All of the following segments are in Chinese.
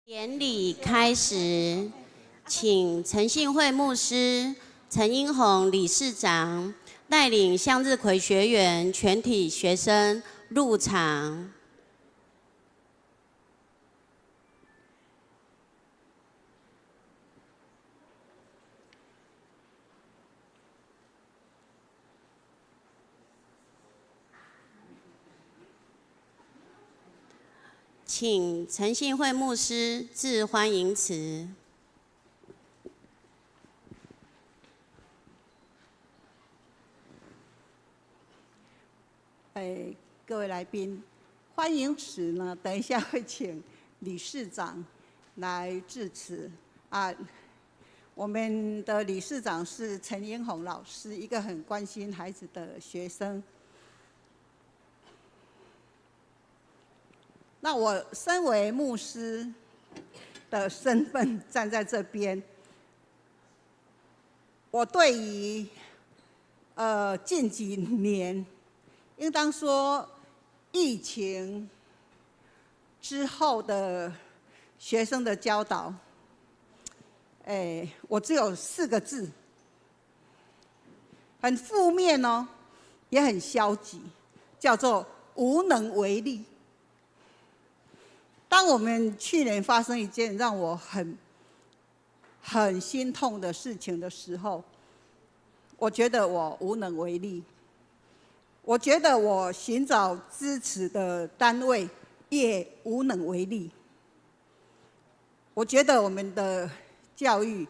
典礼开始，请诚信会牧师陈英宏理事长带领向日葵学园全体学生入场。请诚信会牧师致欢迎词。各位来宾，欢迎词呢，等一下会请理事长来致辞啊。我们的理事长是陈英宏老师，一个很关心孩子的学生。那我身为牧师的身份站在这边，我对于近几年，应当说疫情之后的学生的教导，我只有4个字，很负面哦，也很消极，叫做无能为力。当我们去年发生一件让我很心痛的事情的时候，我觉得我无能为力。我觉得我寻找支持的单位也无能为力。我觉得我们的教育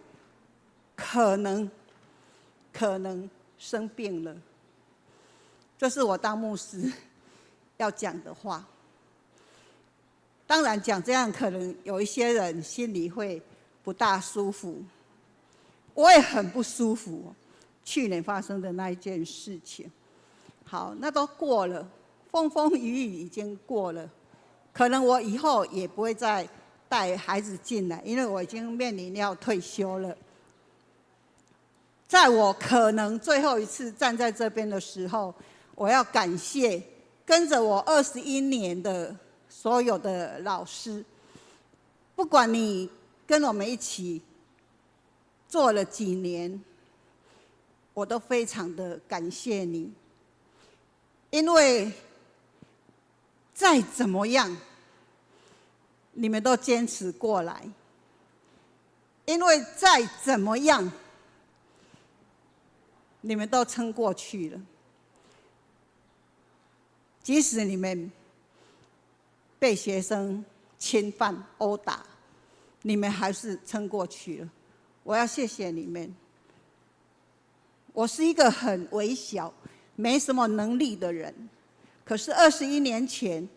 可能生病了。这是我当牧师要讲的话。当然讲这样，可能有一些人心里会不大舒服。我也很不舒服，去年发生的那一件事情。好，那都过了，风风雨雨已经过了。可能我以后也不会再带孩子进来，因为我已经面临要退休了。在我可能最后一次站在这边的时候，我要感谢跟着我21年的所有的老师，不管你跟我们一起做了几年，我都非常的感谢你。因为再怎么样，你们都坚持过来；因为再怎么样，你们都撑过去了。即使你们被学生侵犯、殴打，你们还是撑过去了。我要谢谢你们。我是一个很微小、没什么能力的人，可是21年前，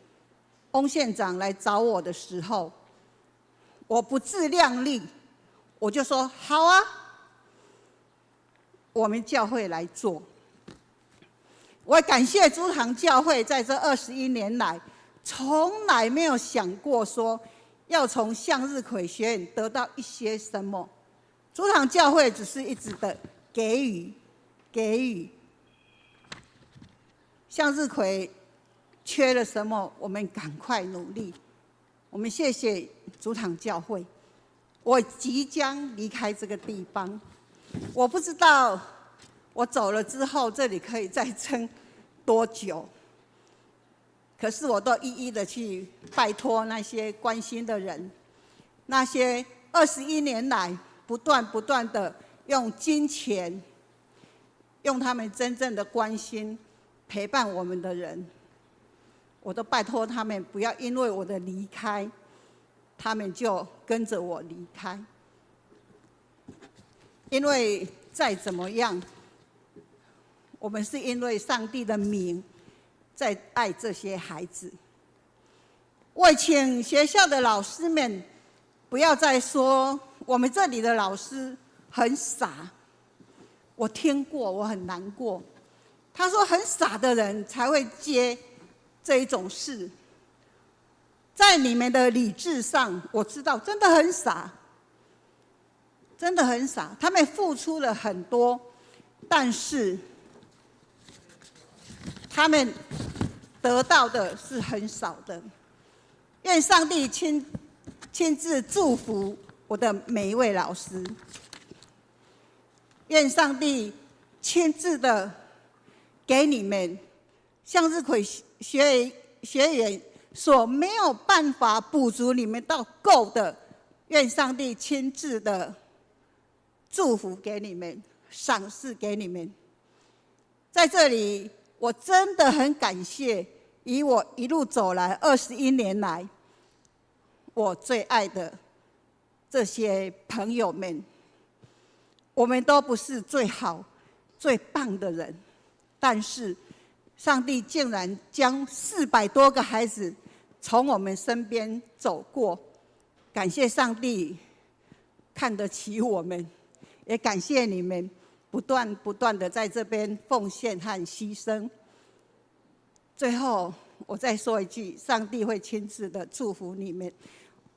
翁县长来找我的时候，我不自量力，我就说好啊，我们教会来做。我感谢主堂教会在这21年来，从来没有想过说要从向日葵学院得到一些什么。主堂教会只是一直的给予。向日葵缺了什么，我们赶快努力。我们谢谢主堂教会。我即将离开这个地方，我不知道我走了之后这里可以再撑多久，可是我都一一的去拜托那些关心的人，那些21年来不断的用金钱，用他们真正的关心陪伴我们的人，我都拜托他们不要因为我的离开，他们就跟着我离开。因为再怎么样，我们是因为上帝的名在爱这些孩子。我请学校的老师们不要再说我们这里的老师很傻，我听过，我很难过。他说很傻的人才会接这一种事，在你们的理智上，我知道真的很傻，真的很傻。他们付出了很多，但是他们得到的是很少的。愿上帝亲自祝福我的每一位老师。愿上帝亲自的给你们向日葵学员所没有办法补足你们到够的，愿上帝亲自的祝福给你们，赏赐给你们。在这里，我真的很感谢，以我一路走来21年来，我最爱的这些朋友们。我们都不是最好、最棒的人，但是上帝竟然将400多个孩子从我们身边走过，感谢上帝看得起我们，也感谢你们不断的在这边奉献和牺牲。最后，我再说一句，上帝会亲自的祝福你们。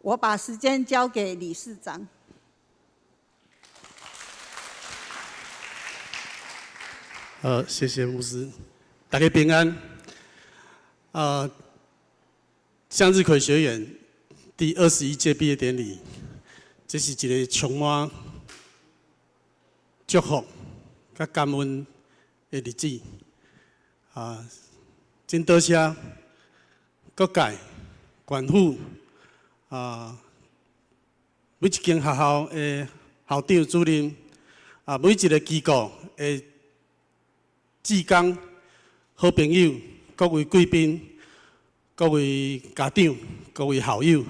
我把时间交给理事长。谢谢牧师，大家平安。向日葵学院第21届毕业典礼，这是一个充满祝福、甲感恩的日子。真多谢各界、县府每一间学校的校长、主任每一个机构的志工、好朋友、各位贵宾、各位家长、各位校友，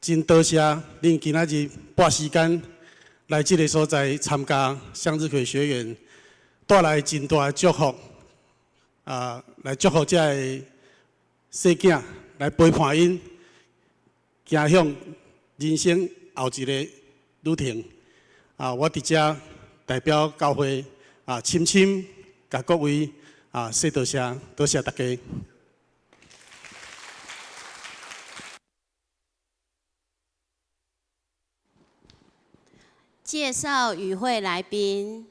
真多谢恁今仔日拨时间来这个所在参加向日葵学院，带来真大的祝福。来祝福这个小囝，来陪伴因走向人生后一个旅程。我伫遮代表教会深深甲各位说多谢，多谢大家。介绍与会来宾。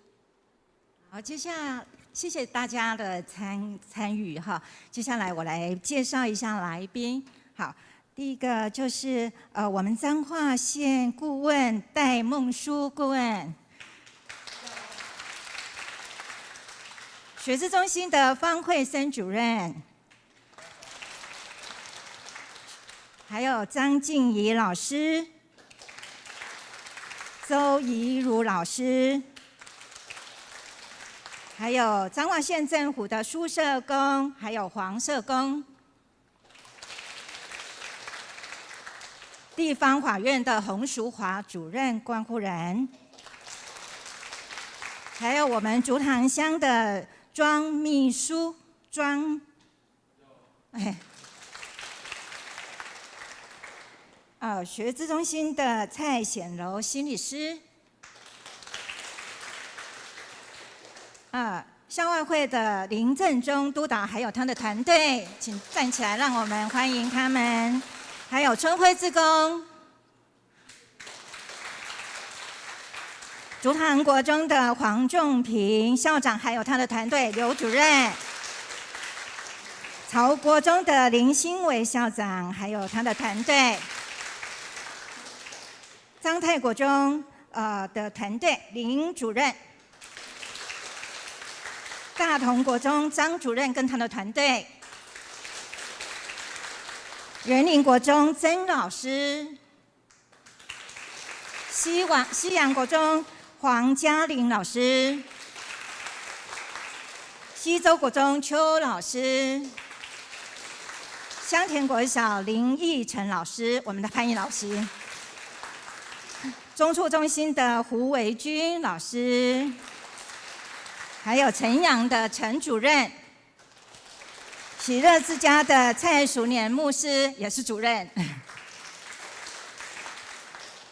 好，接下来谢谢大家的参与哈。接下来我来介绍一下来宾。好，第一个就是我们彰化县顾问戴梦书顾问，学资中心的方慧森主任，还有张静怡老师、周怡如老师。还有彰化县政府的苏社工，还有黄社工，地方法院的洪淑华主任关护人，还有我们竹塘乡的庄秘书学资中心的蔡显柔心理师。校外会的林正中督导，还有他的团队，请站起来，让我们欢迎他们。还有春晖志工，竹塘国中的黄仲平校长，还有他的团队，刘主任。曹国中的林新伟校长，还有他的团队。彰泰国中的团队，林主任。大同国中张主任跟他的团队，园林国中曾老师，西洋国中黄嘉玲老师，西周国中邱老师，香田国小林义成老师，我们的潘毅老师，中处中心的胡维君老师。还有晨阳的陈主任，喜乐之家的蔡淑年牧师也是主任。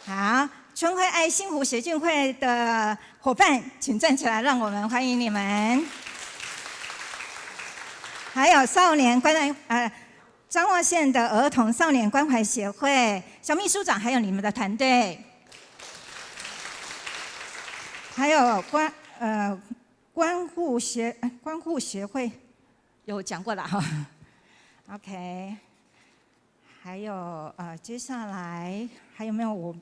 好，春晖爱心湖协进会的伙伴，请站起来，让我们欢迎你们。还有少年彰化县的儿童少年关怀协会小秘书长，还有你们的团队，还有关护协会有讲过了哈 ，OK，还有接下来还有没有我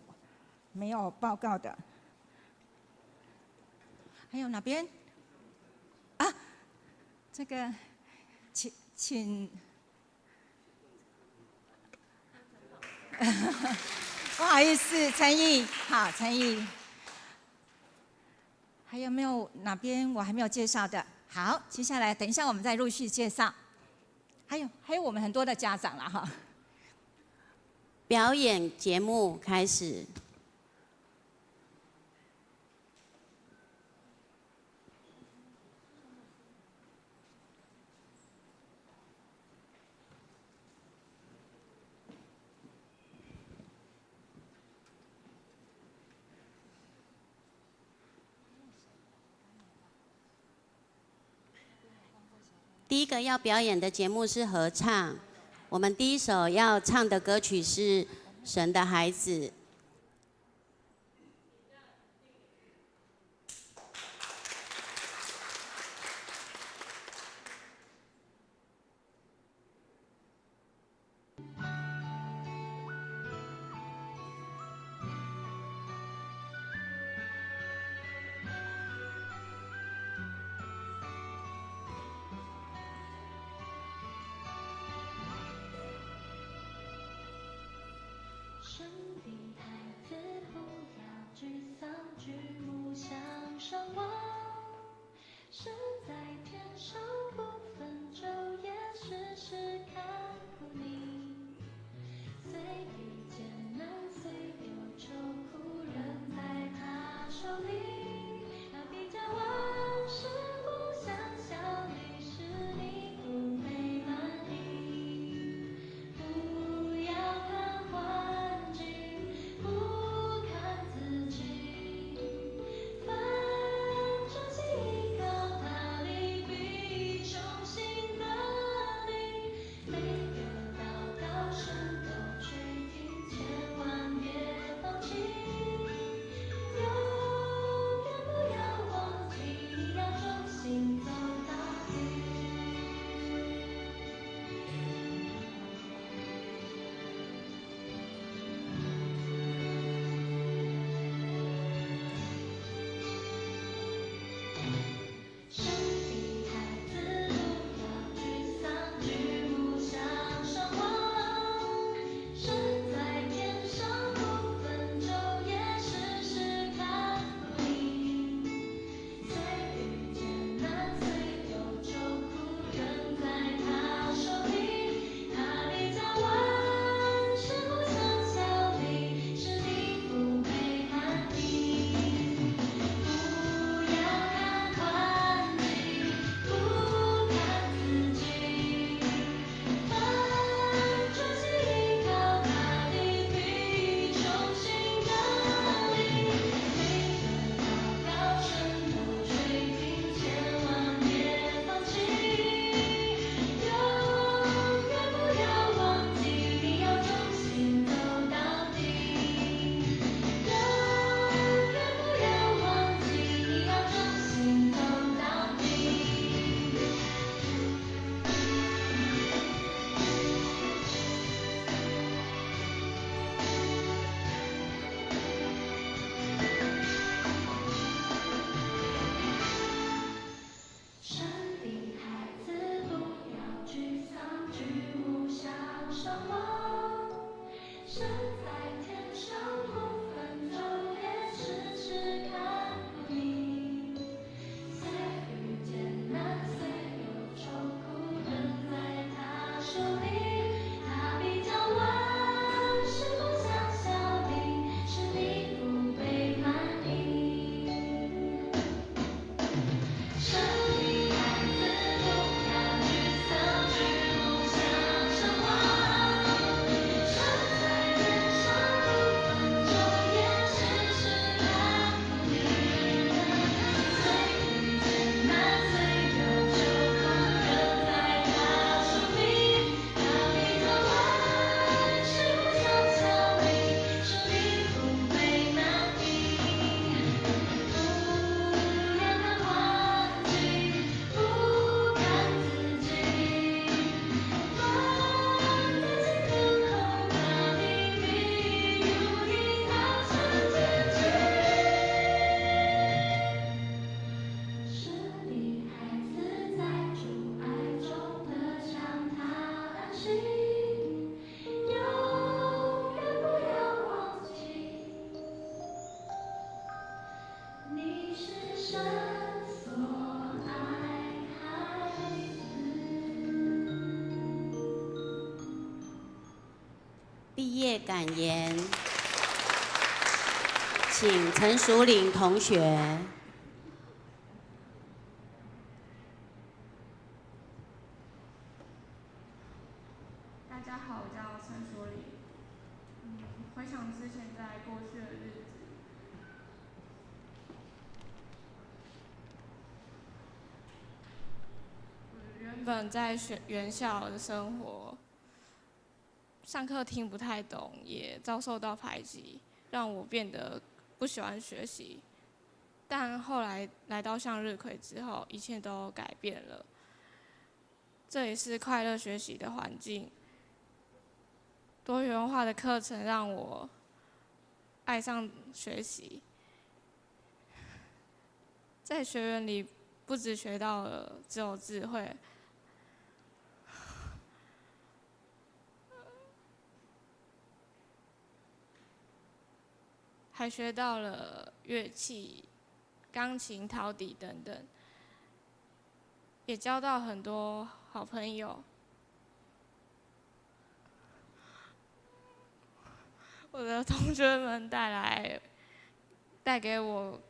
没有报告的？还有哪边？啊，这个，请，不好意思，陈毅，好，陈毅。还有没有哪边我还没有介绍的？好，接下来等一下我们再陆续介绍。还有我们很多的家长啦哈。表演节目开始。第一个要表演的节目是合唱，我们第一首要唱的歌曲是《神的孩子》。神的孩子，不要沮丧，举目向上望。神在天上，不分昼夜，时时看顾你。虽遇艰难，虽有愁苦，仍在他手里。他必将万事不相效力，使你不被满意。不要看环境，不看自己，反正心依靠他，你必重新得力。每个祷告神都垂听，千万别放弃。有毕业感言，请陈淑玲同学。大家好，我叫陈淑玲。回想之前在过去的日子，原本在原校的生活，上课听不太懂，也遭受到排挤，让我变得不喜欢学习。但后来来到向日葵之后，一切都改变了。这里是快乐学习的环境，多元化的课程让我爱上学习。在学院里，不只学到了只有智慧，还学到了乐器、钢琴、陶笛等等，也交到很多好朋友。我的同学们带给我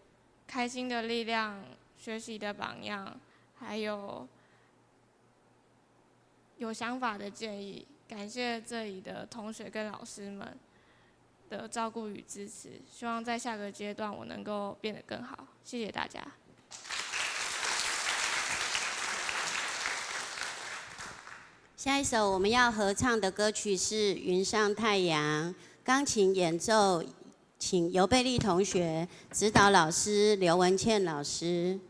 开心的力量、学习的榜样，还有想法的建议。感谢这里的同学跟老师们的照顾与支持，希望在下个阶段我能够变得更好。谢谢大家。下一首我们要合唱的歌曲是《云上太阳》，钢琴演奏请尤贝丽同学，指导老师刘文倩老师。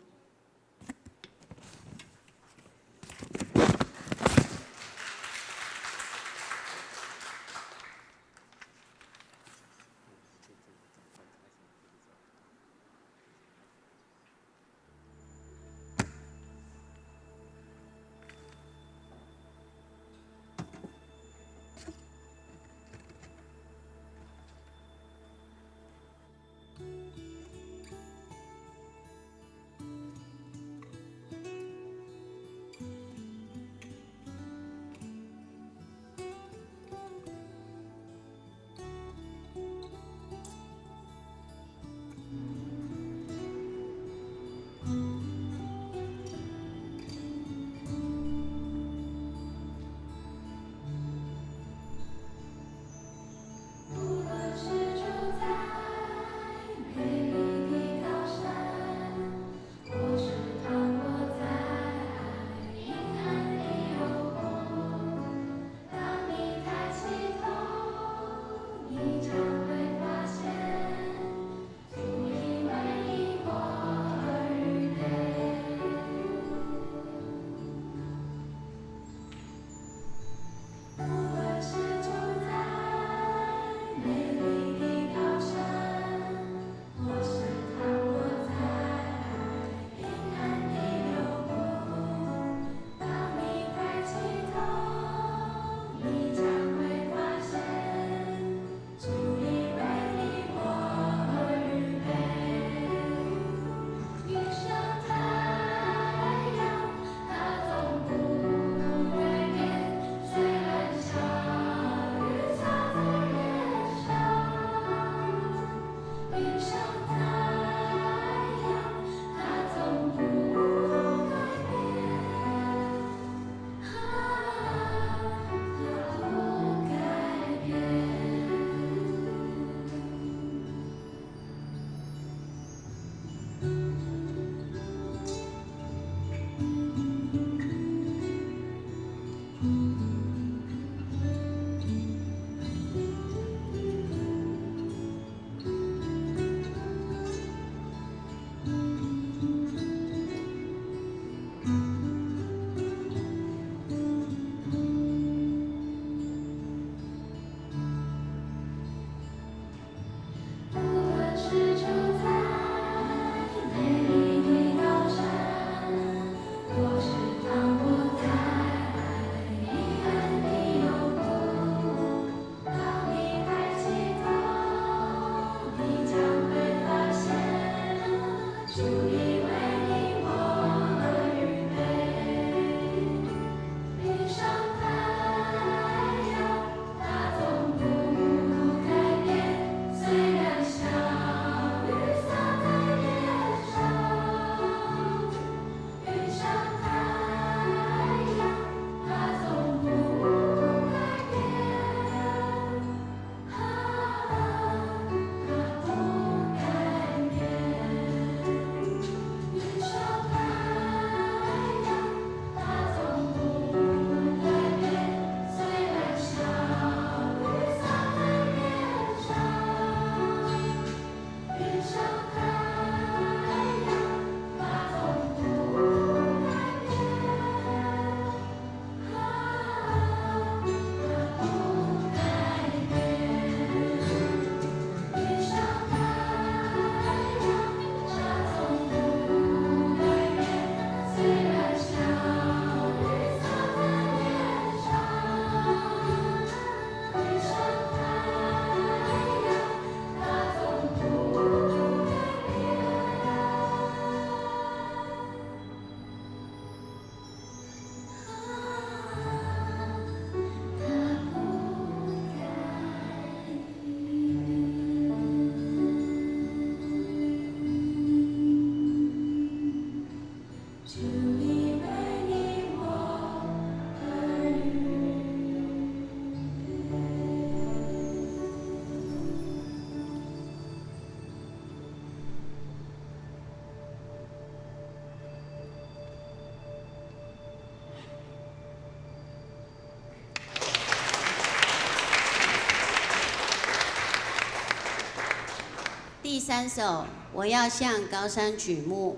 3首，我要向高山举目。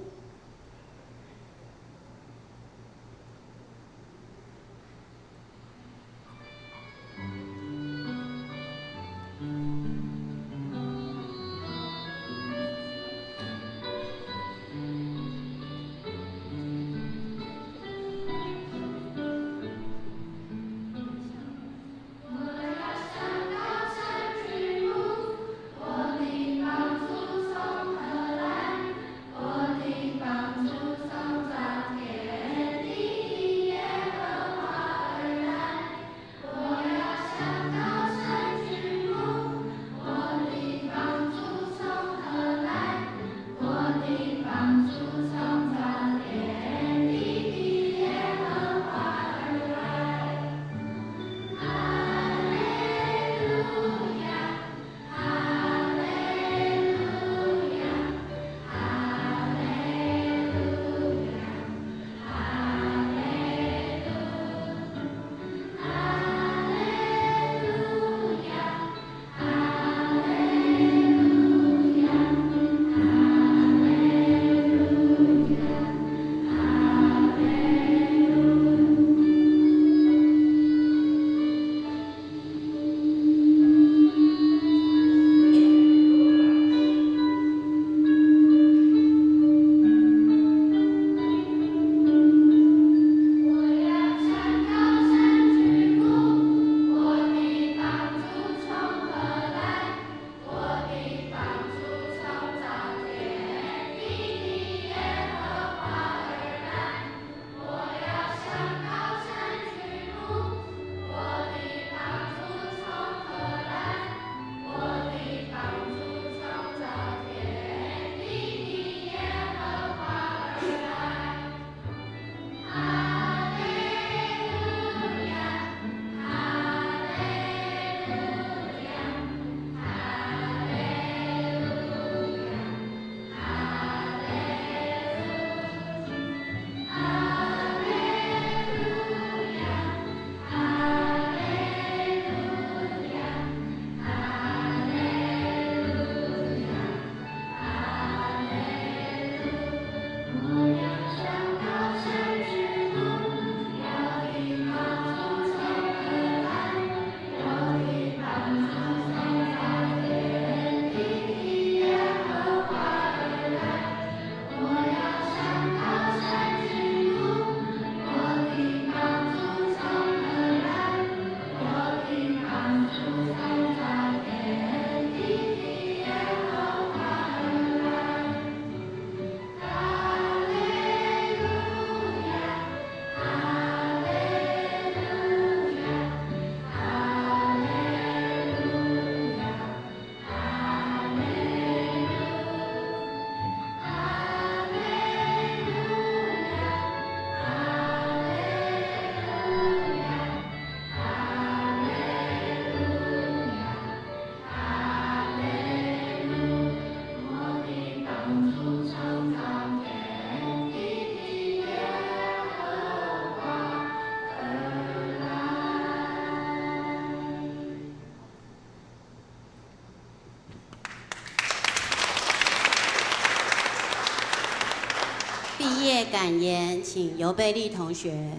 毕业感言，请尤贝丽同学。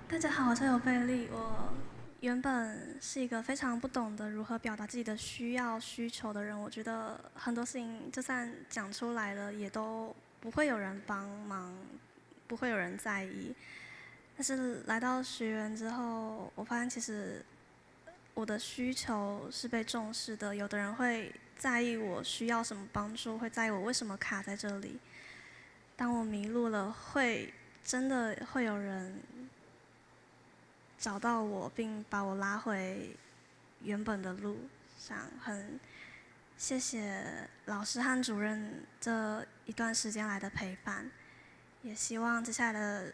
大家好，我是尤贝丽。我原本是一个非常不懂得如何表达自己的需求的人。我觉得很多事情就算讲出来了，也都不会有人帮忙，不会有人在意。但是来到学园之后，我发现其实我的需求是被重视的。有的人会在意我需要什么帮助，会在意我为什么卡在这里。当我迷路了，真的会有人找到我，并把我拉回原本的路上。很谢谢老师和主任这一段时间来的陪伴，也希望接下来的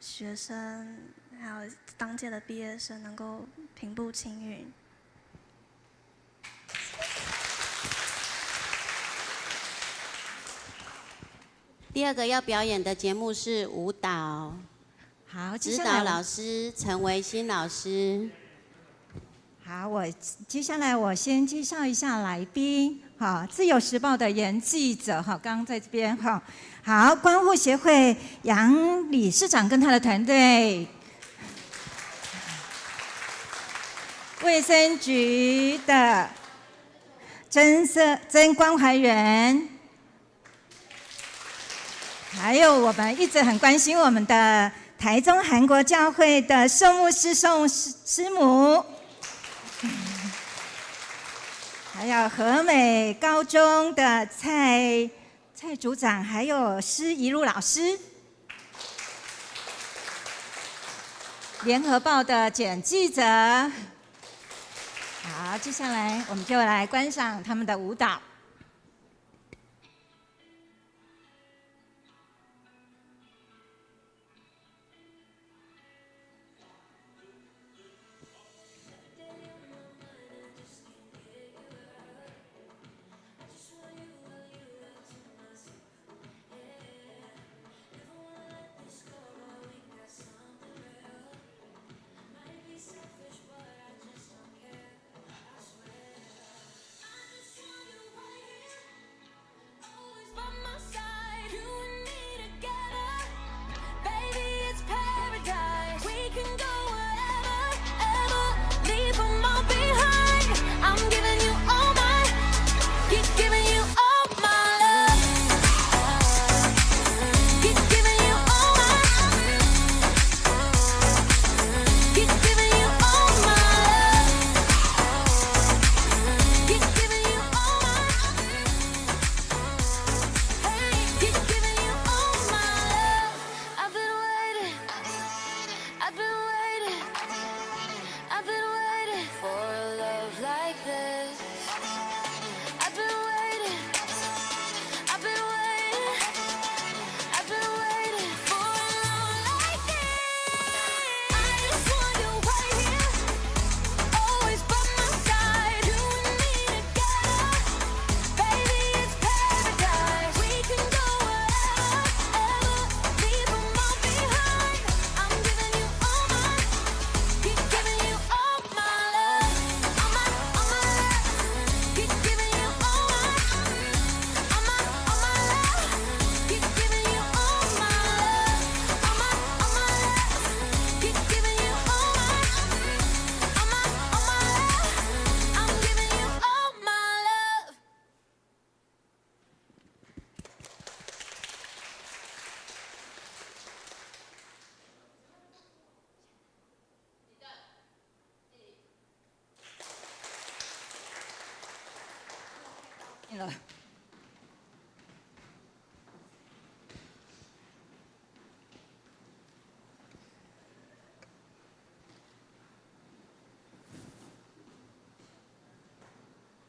学生还有当届的毕业生能够平步青云。第二个要表演的节目是舞蹈，好，接指下来导老师陈维新老师。好，接下来我先介绍一下来宾。好，自由时报的原记者，哈，刚刚在这边哈。好，关护协会杨理事长跟他的团队，卫生局的真关怀员，还有我们一直很关心我们的台中韩国教会的宋牧师、宋师母。还有和美高中的蔡组长，还有施一路老师，联合报的简记者。好，接下来我们就来观赏他们的舞蹈。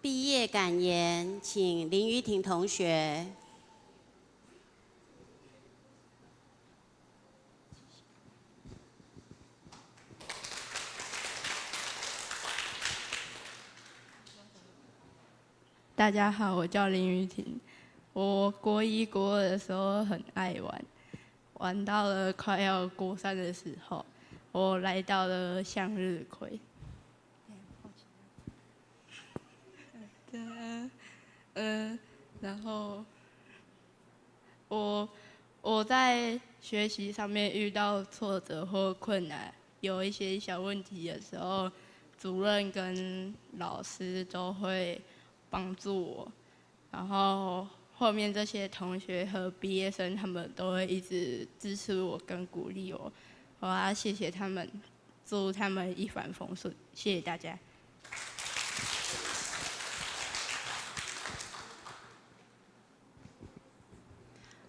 毕业感言，请林瑜婷同学。大家好，我叫林瑜婷。我国一、国二的时候很爱玩，玩到了快要国三的时候，我来到了向日葵。然后我在学习上面遇到挫折或困难，有一些小问题的时候，主任跟老师都会帮助我，然后后面这些同学和毕业生他们都会一直支持我跟鼓励我，我要谢谢他们，祝他们一帆风顺，谢谢大家。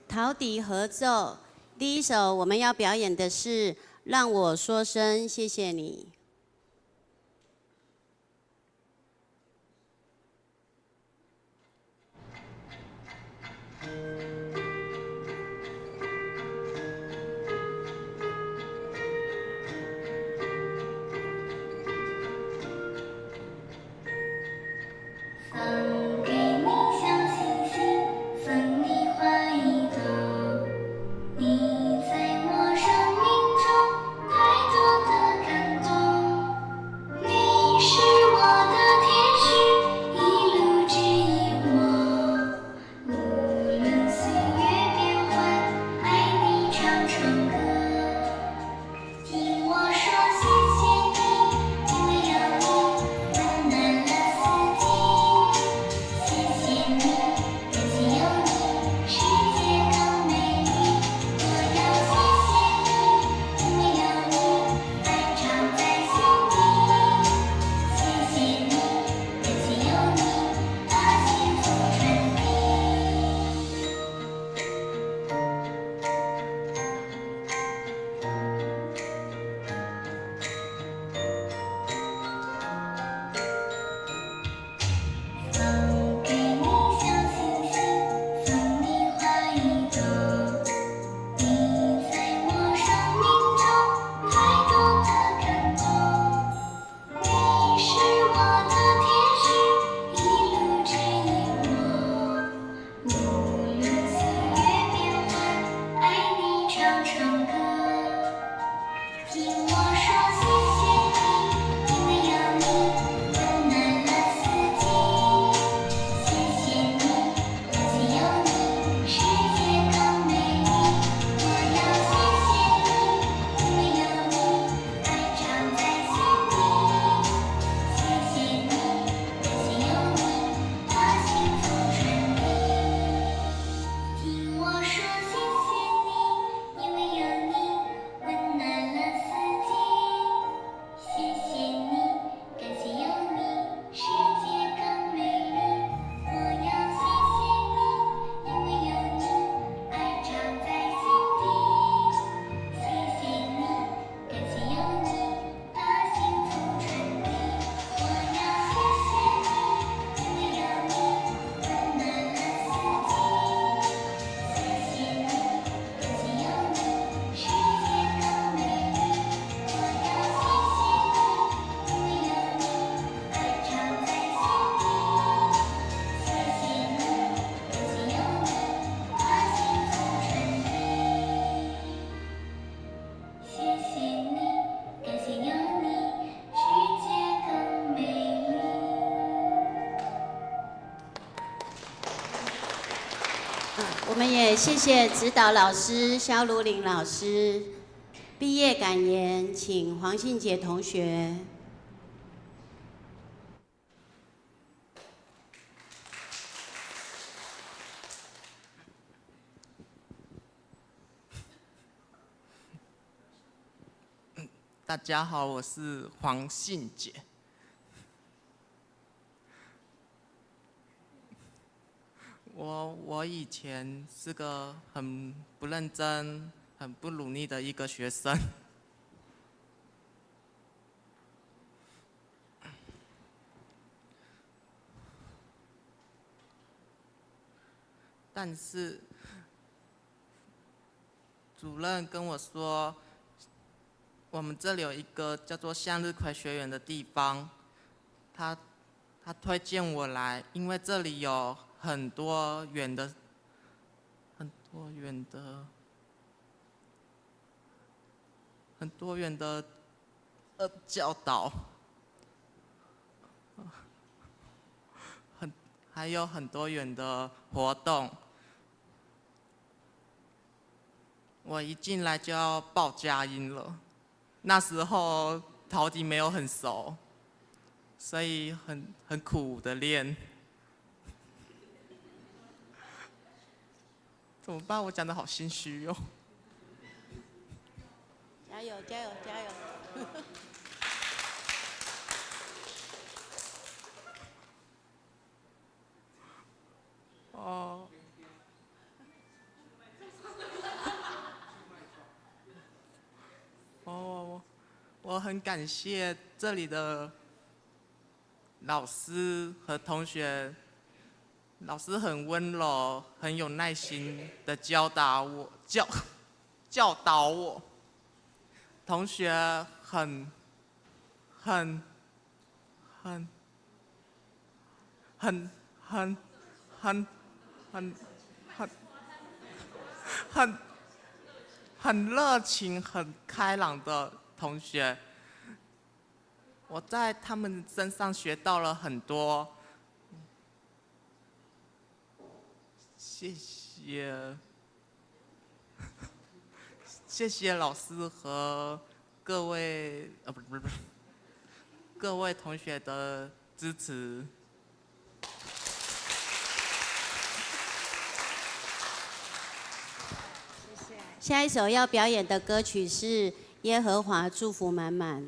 陶笛合奏，第一首我们要表演的是《让我说声谢谢你》。送给你小星星，送你花一朵。谢谢指导老师肖如林老师。毕业感言，请黄信杰同学。大家好，我是黄信杰。我以前是个很不认真、很不努力的一个学生，但是主任跟我说，我们这里有一个叫做向日葵学园的地方，他推荐我来，因为这里有很多元的教导，还有很多元的活动。我一进来就要报佳音了，那时候陶笛没有很熟，所以很苦的练。怎么办？我讲得好心虚哦。加油，加油，加油！哦。我很感谢这里的老师和同学，老师很温柔，很有耐心的教导我，同学很热情、很开朗的同学，我在他们身上学到了很多。谢谢老师和各位各位同学的支持。下一首要表演的歌曲是《耶和华祝福满满》。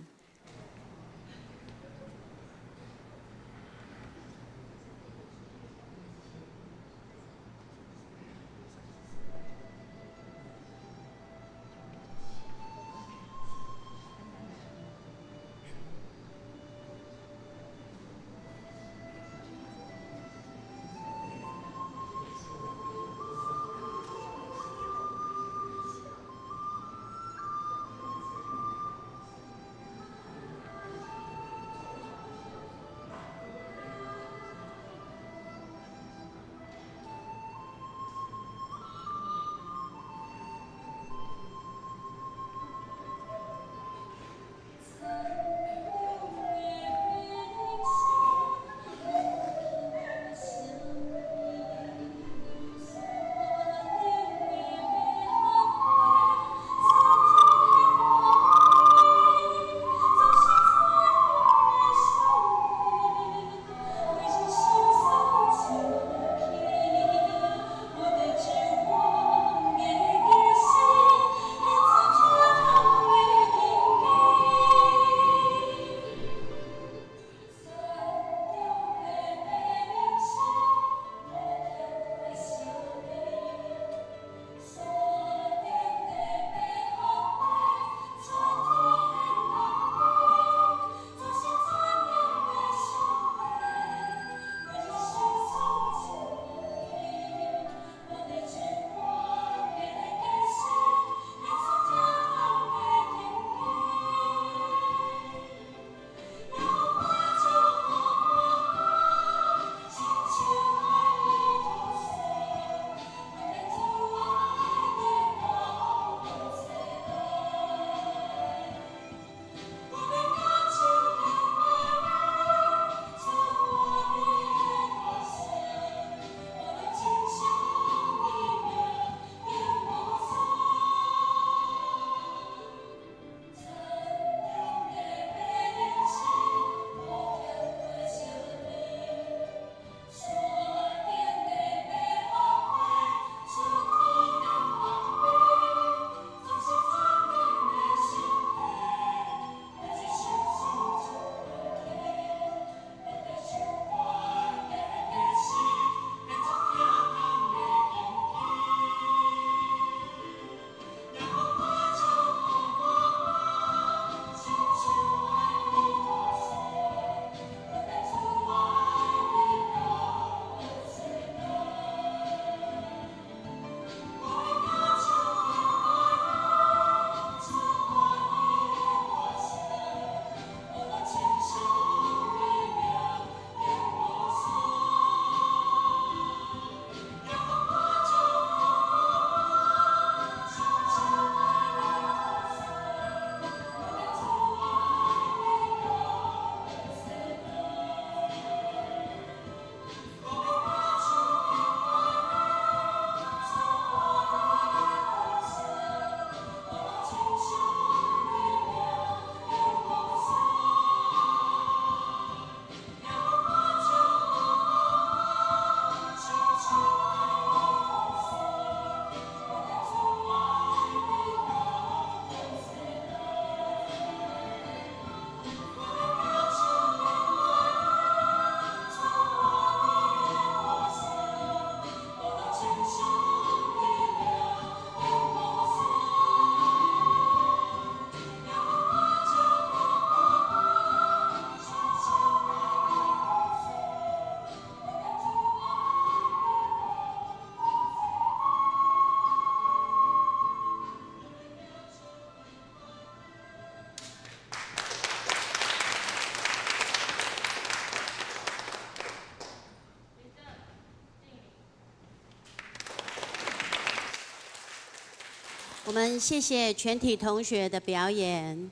我们谢谢全体同学的表演。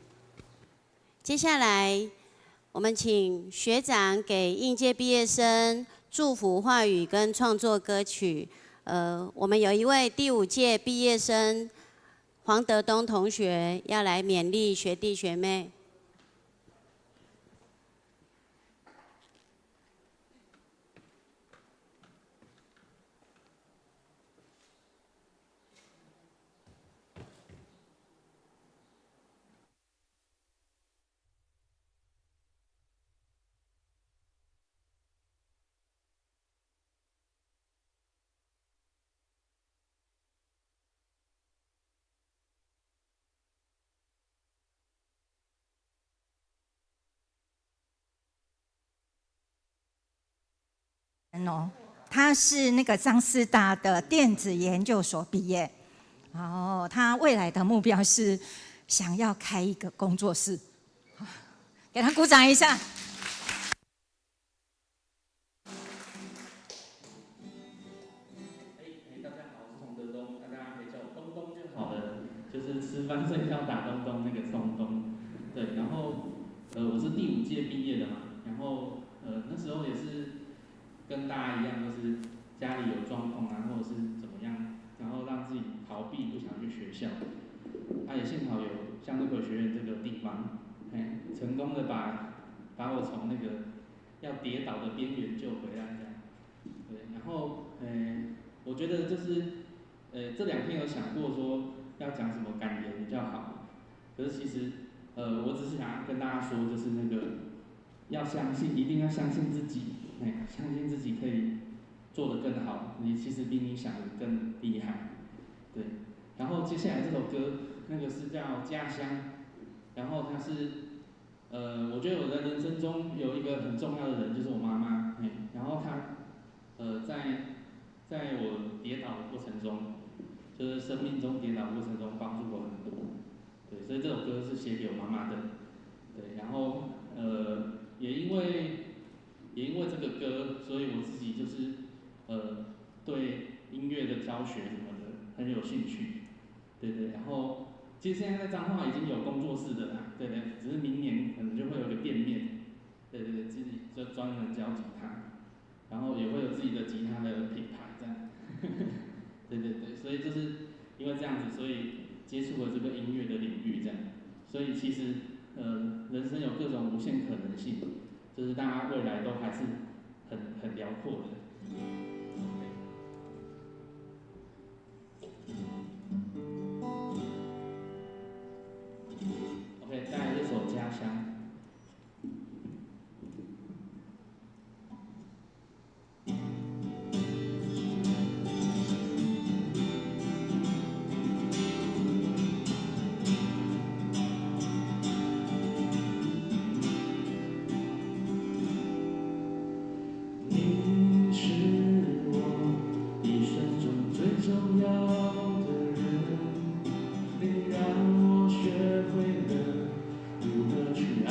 接下来，我们请学长给应届毕业生祝福话语跟创作歌曲。我们有一位第5届毕业生黄德东同学要来勉励学弟学妹。他是那个张师大的电子研究所毕业，然后他未来的目标是想要开一个工作室，给他鼓掌一下。大家好，我是洪德东，大家可以叫我东东就好了，就是吃饭睡觉打东东那个东东。对，然后我是第5届毕业的嘛，然后那时候也是跟大家一样，都是家里有状况啊，或者是怎么样，然后让自己逃避，不想去学校。也幸好有向日葵学院这个地方，成功的把我从那个要跌倒的边缘救回来这样。对，然后我觉得就是这2天有想过说要讲什么感言比较好，可是其实我只是想要跟大家说，就是那个要相信，一定要相信自己，相信自己可以做得更好，你其实比你想的更厉害。对，然后接下来这首歌，那个是叫《家乡》，然后它是我觉得我的人生中有一个很重要的人，就是我妈妈，然后她在我跌倒的过程中，就是生命中跌倒的过程中帮助我很多。对，所以这首歌是写给我妈妈的。对，然后也因为这个歌，所以我自己就是对音乐的教学什么的很有兴趣。对，然后其实现在在彰化已经有工作室的啦，对，只是明年可能就会有个店面。对，自己就专门教吉他，然后也会有自己的吉他的品牌这样。对，所以就是因为这样子，所以接触了这个音乐的领域这样。所以其实人生有各种无限可能性，就是大家未来都还是很辽阔的。OK， 带来这首《家乡》。去爱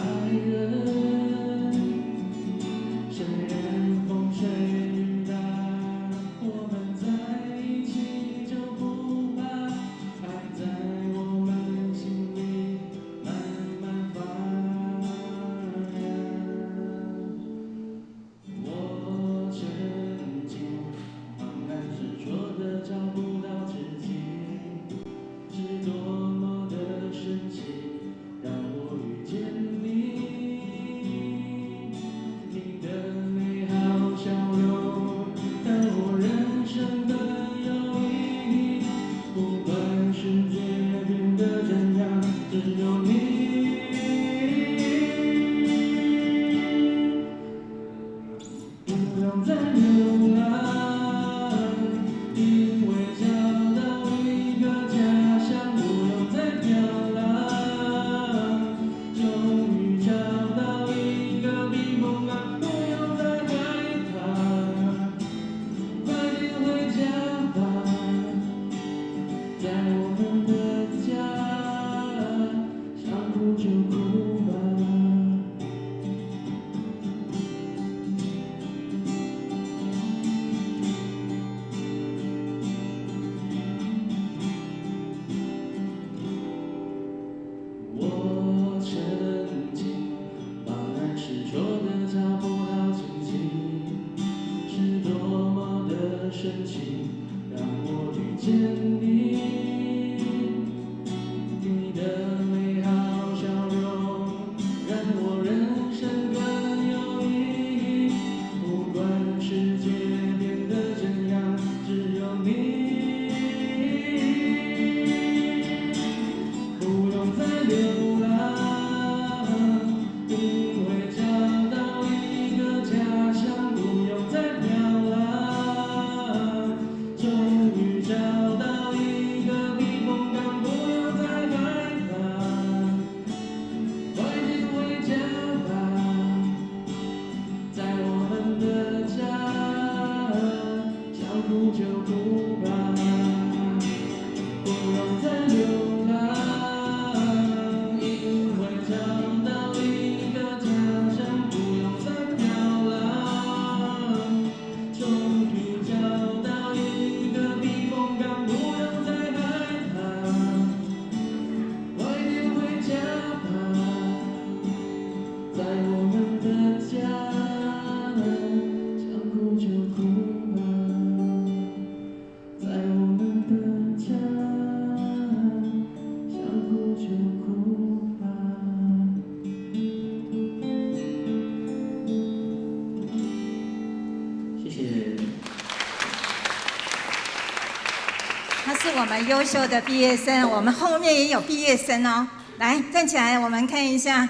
我们优秀的毕业生，我们后面也有毕业生哦。来，站起来，我们看一下。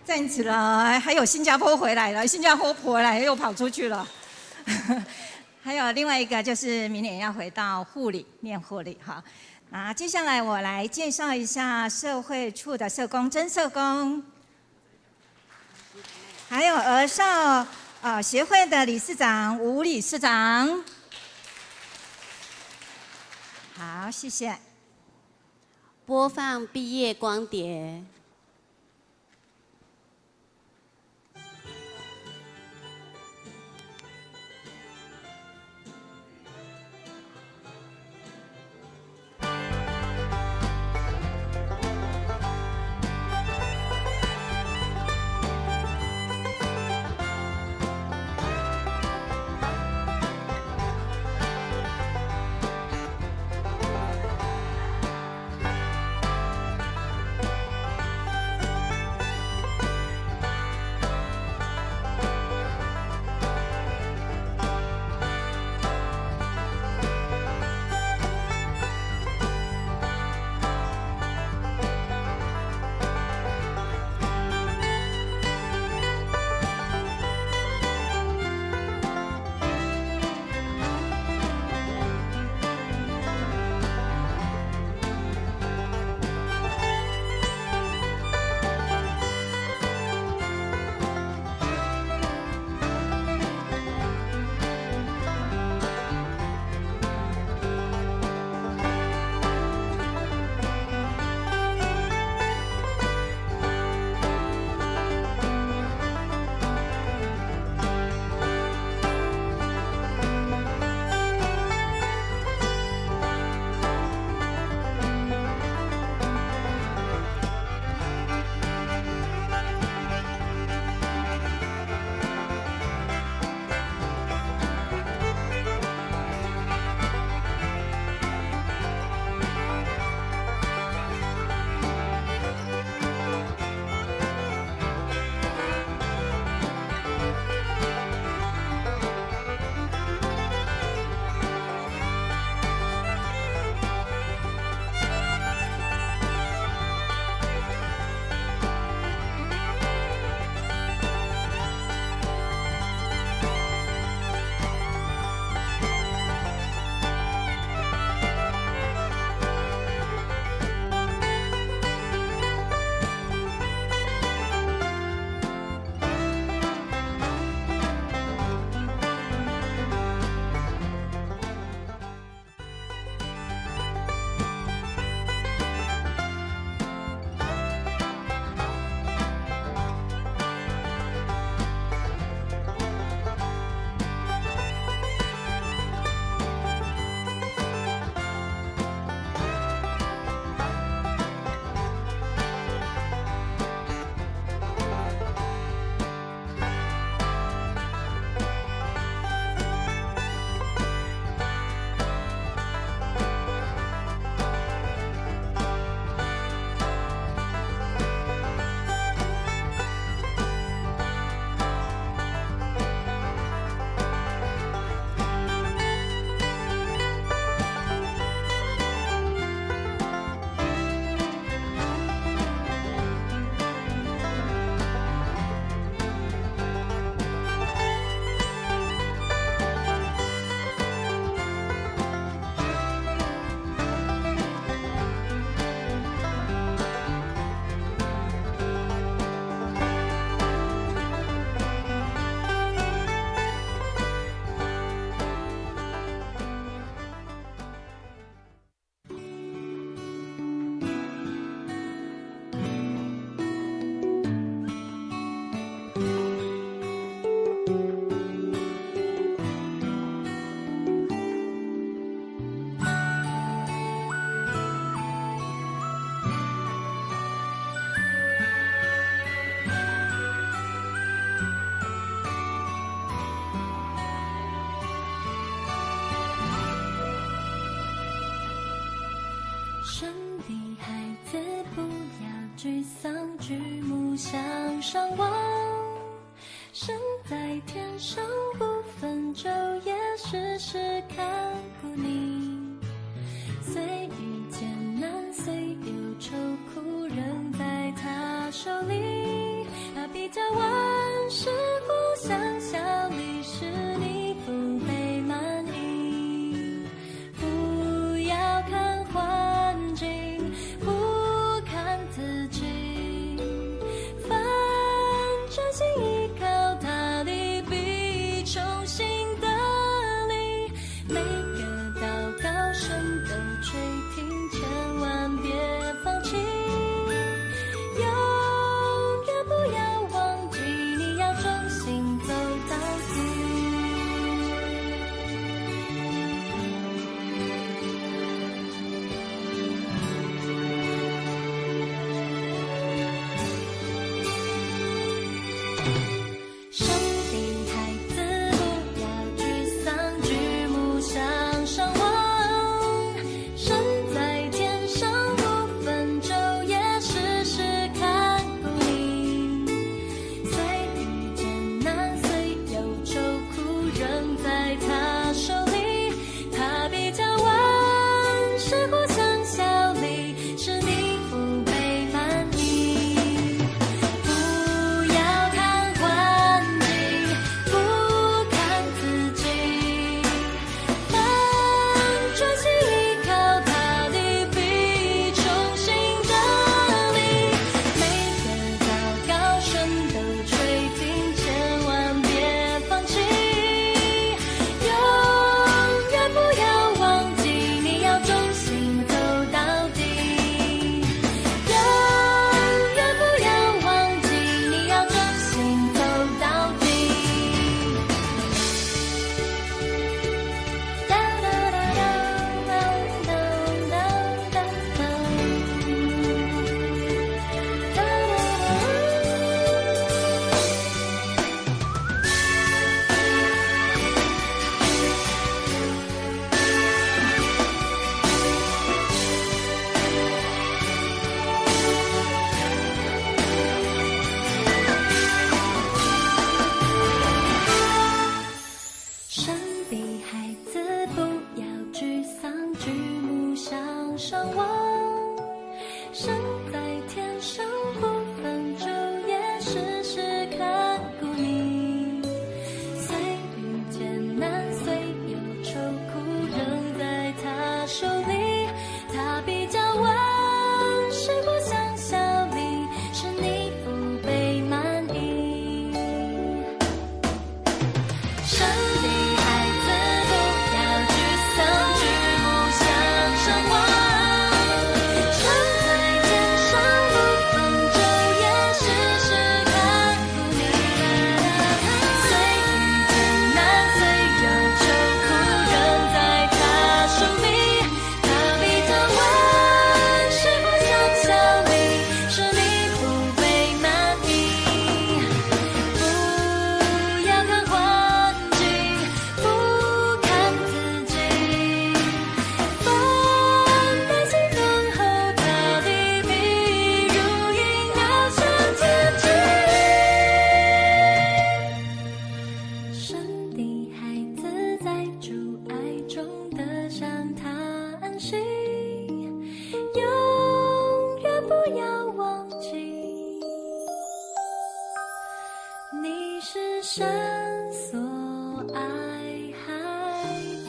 站起来，还有新加坡回来了，新加坡回来又跑出去了。还有另外一个就是明年要回到护理念护理哈。接下来我来介绍一下社会处的社工曾社工，还有儿少协会的理事长吴理事长。好，谢谢。播放毕业光碟。生的孩子不要沮丧，举目向上望。身在天上不分昼夜，时时看顾你。虽遇艰难，虽有愁苦，仍在他手里。他比较万事互相效力，使你不被满意。不要看环境，不看自己，反专心依靠他的必重新得力。每个祷告声都垂听，千万别放弃。永远不要忘记，你要忠心走到底。上帝孩子不要沮丧，举目向上望。神在天上不分昼夜，时时看顾你。虽遇艰难，虽有愁苦，仍在他手里。他比较万事互相效力，使你不被满意。不要看环境，不看自己，反专心依靠他的必重新得力。每个祷告声都垂听，千万别放弃。永远不要忘记，你要忠心走到底。永远不要忘记，你要忠心走到底。哒哒哒哒哒哒哒哒神的孩子不要沮丧，举目向上望。神在天上不分昼夜，时时看顾你。虽遇艰难，虽有愁苦，仍在他手里。他比较万事互相效力，使你不被满意。神的孩子不要沮丧，举目向上望。神在天上不分昼夜，时时看顾你。虽遇艰难，虽有愁苦，仍在他手里。他比较万事互相效力，使你不被满意。不要看环境，不看自己，反耐心等候他的庇，如鹰翱翔天际。神的孩子在主爱中得享他安息，永远不要忘记，你是神所爱孩子。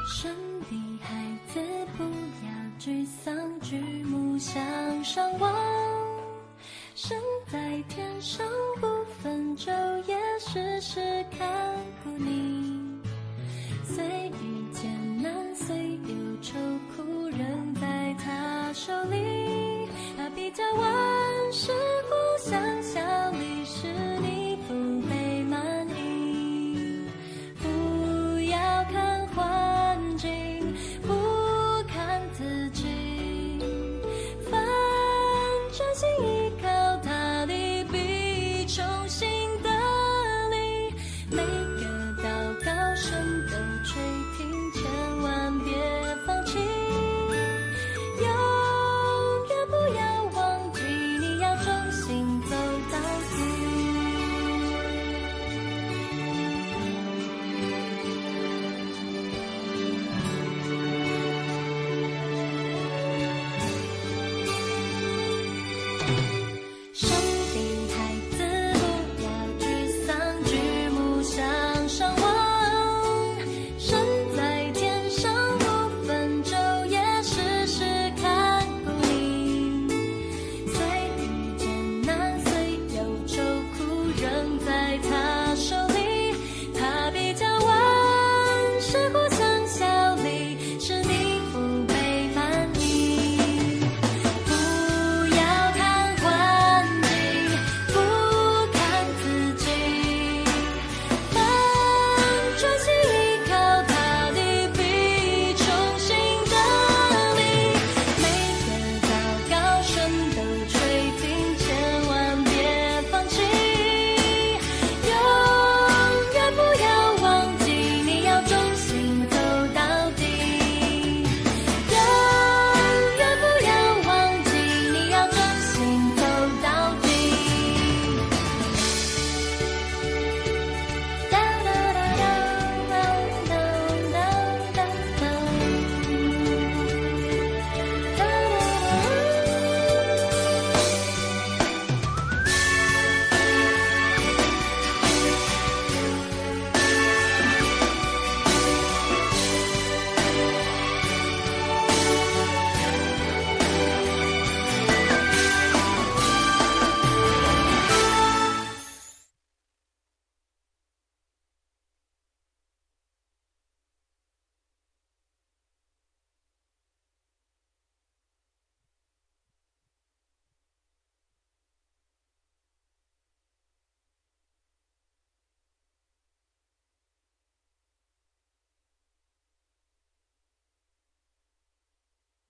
神的孩子不要沮丧，举目向上望。神在天上不分昼夜，时时看顾你。虽遇艰难，虽有愁苦，仍在他手里。他比较万事互相效力，使你不被满意。不要看生病孩子不要沮丧，举目向上望。身在天上不分昼夜，时时看顾你。虽遇艰难，虽有愁苦，仍在他手里。他比较万事互相效力，使你不被满意。不要看环境，不看自己，反专心依靠他的笔，重新的你。每个祷告声都垂听，千万别放弃。永远不要忘记，你要忠心走到底。永远不要忘记，你要忠心走到底。哒哒哒哒哒哒哒哒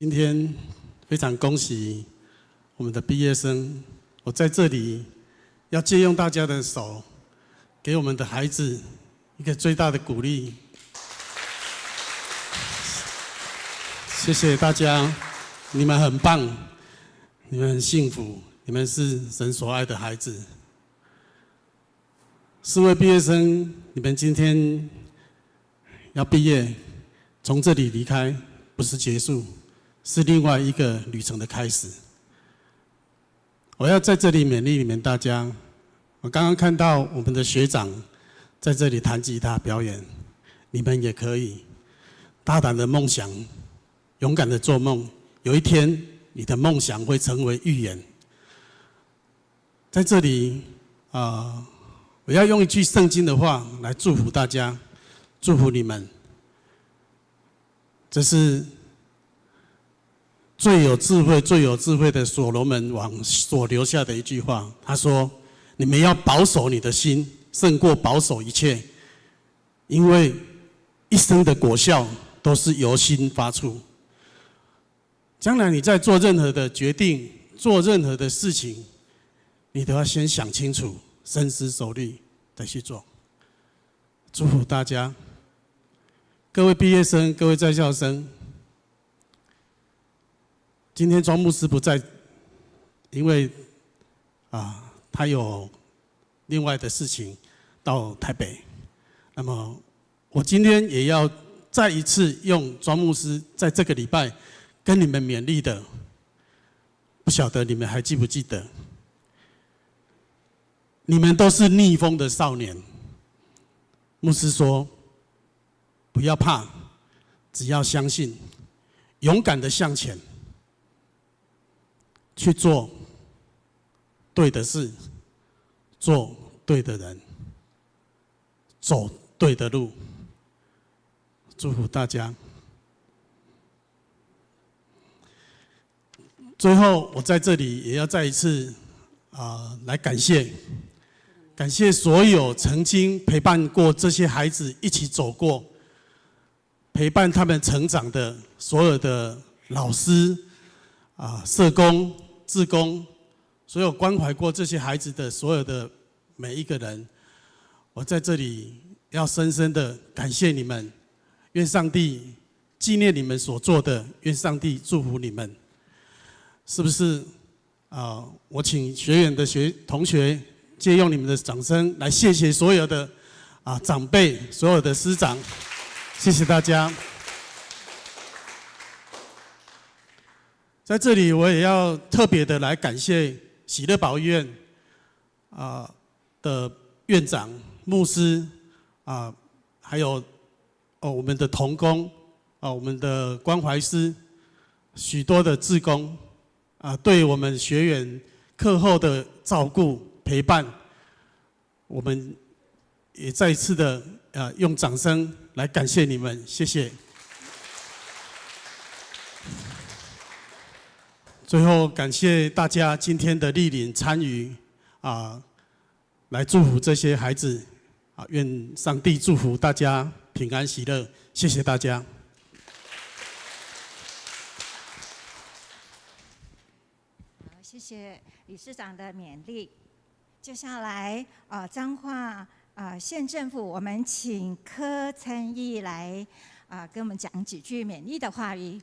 今天非常恭喜我们的毕业生，我在这里要借用大家的手，给我们的孩子一个最大的鼓励。谢谢大家，你们很棒，你们很幸福，你们是神所爱的孩子。4位毕业生，你们今天要毕业，从这里离开不是结束，是另外一个旅程的开始。我要在这里勉励你们大家。我刚刚看到我们的学长在这里弹吉他表演，你们也可以大胆的梦想，勇敢的做梦。有一天，你的梦想会成为预言。在这里我要用一句圣经的话来祝福大家，祝福你们。这是最有智慧的所罗门王所留下的一句话。他说：“你们要保守你的心，胜过保守一切，因为一生的果效都是由心发出。”将来你在做任何的决定、做任何的事情，你都要先想清楚，深思熟虑再去做。祝福大家，各位毕业生、各位在校生。今天庄牧师不在，因为他有另外的事情到台北。那么我今天也要再一次用庄牧师在这个礼拜跟你们勉励的，不晓得你们还记不记得？你们都是逆风的少年。牧师说：“不要怕，只要相信，勇敢的向前。”去做对的事，做对的人，走对的路。祝福大家。最后，我在这里也要再一次来感谢所有曾经陪伴过这些孩子一起走过，陪伴他们成长的所有的老师、社工、志工，所有关怀过这些孩子的所有的每一个人，我在这里要深深的感谢你们。愿上帝纪念你们所做的，愿上帝祝福你们。是不是？我请学员的同学借用你们的掌声来谢谢所有的长辈、所有的师长，谢谢大家。在这里我也要特别的来感谢喜乐堡医院的院长、牧师还有我们的同工我们的关怀师，许多的志工对我们学员课后的照顾陪伴，我们也再一次的用掌声来感谢你们，谢谢。最后感谢大家今天的莅临参与来祝福这些孩子愿上帝祝福大家平安喜乐，谢谢大家。谢谢理事长的勉励。接下来彰化县政府，我们请柯参议来跟我们讲几句勉励的话语。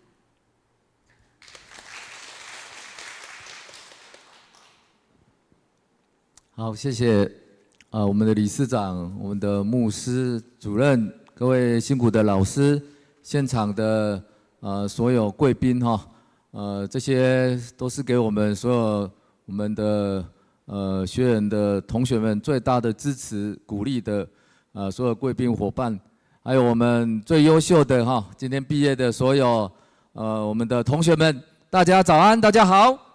好，谢谢我们的理事长、我们的牧师、主任、各位辛苦的老师、现场的所有贵宾哈，这些都是给我们所有我们的学员的同学们最大的支持鼓励的所有贵宾伙伴，还有我们最优秀的今天毕业的所有我们的同学们，大家早安，大家好。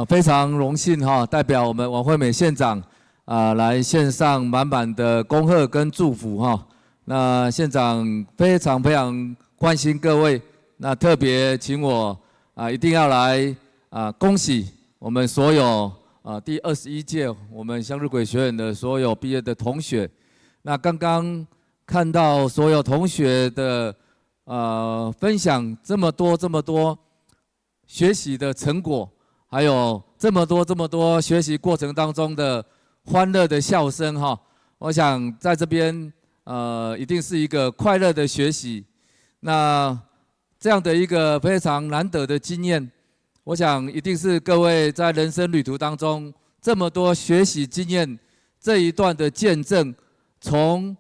非常荣幸代表我们王惠美县长来献上满满的恭贺跟祝福那县长非常非常关心各位，那特别请我一定要来恭喜我们所有第21届我们向日葵学院的所有毕业的同学。那刚刚看到所有同学的分享这么多学习的成果。还有这么多学习过程当中的欢乐的笑声我想在这边一定是一个快乐的学习。那这样的一个非常难得的经验，我想一定是各位在人生旅途当中这么多学习经验这一段的见证，从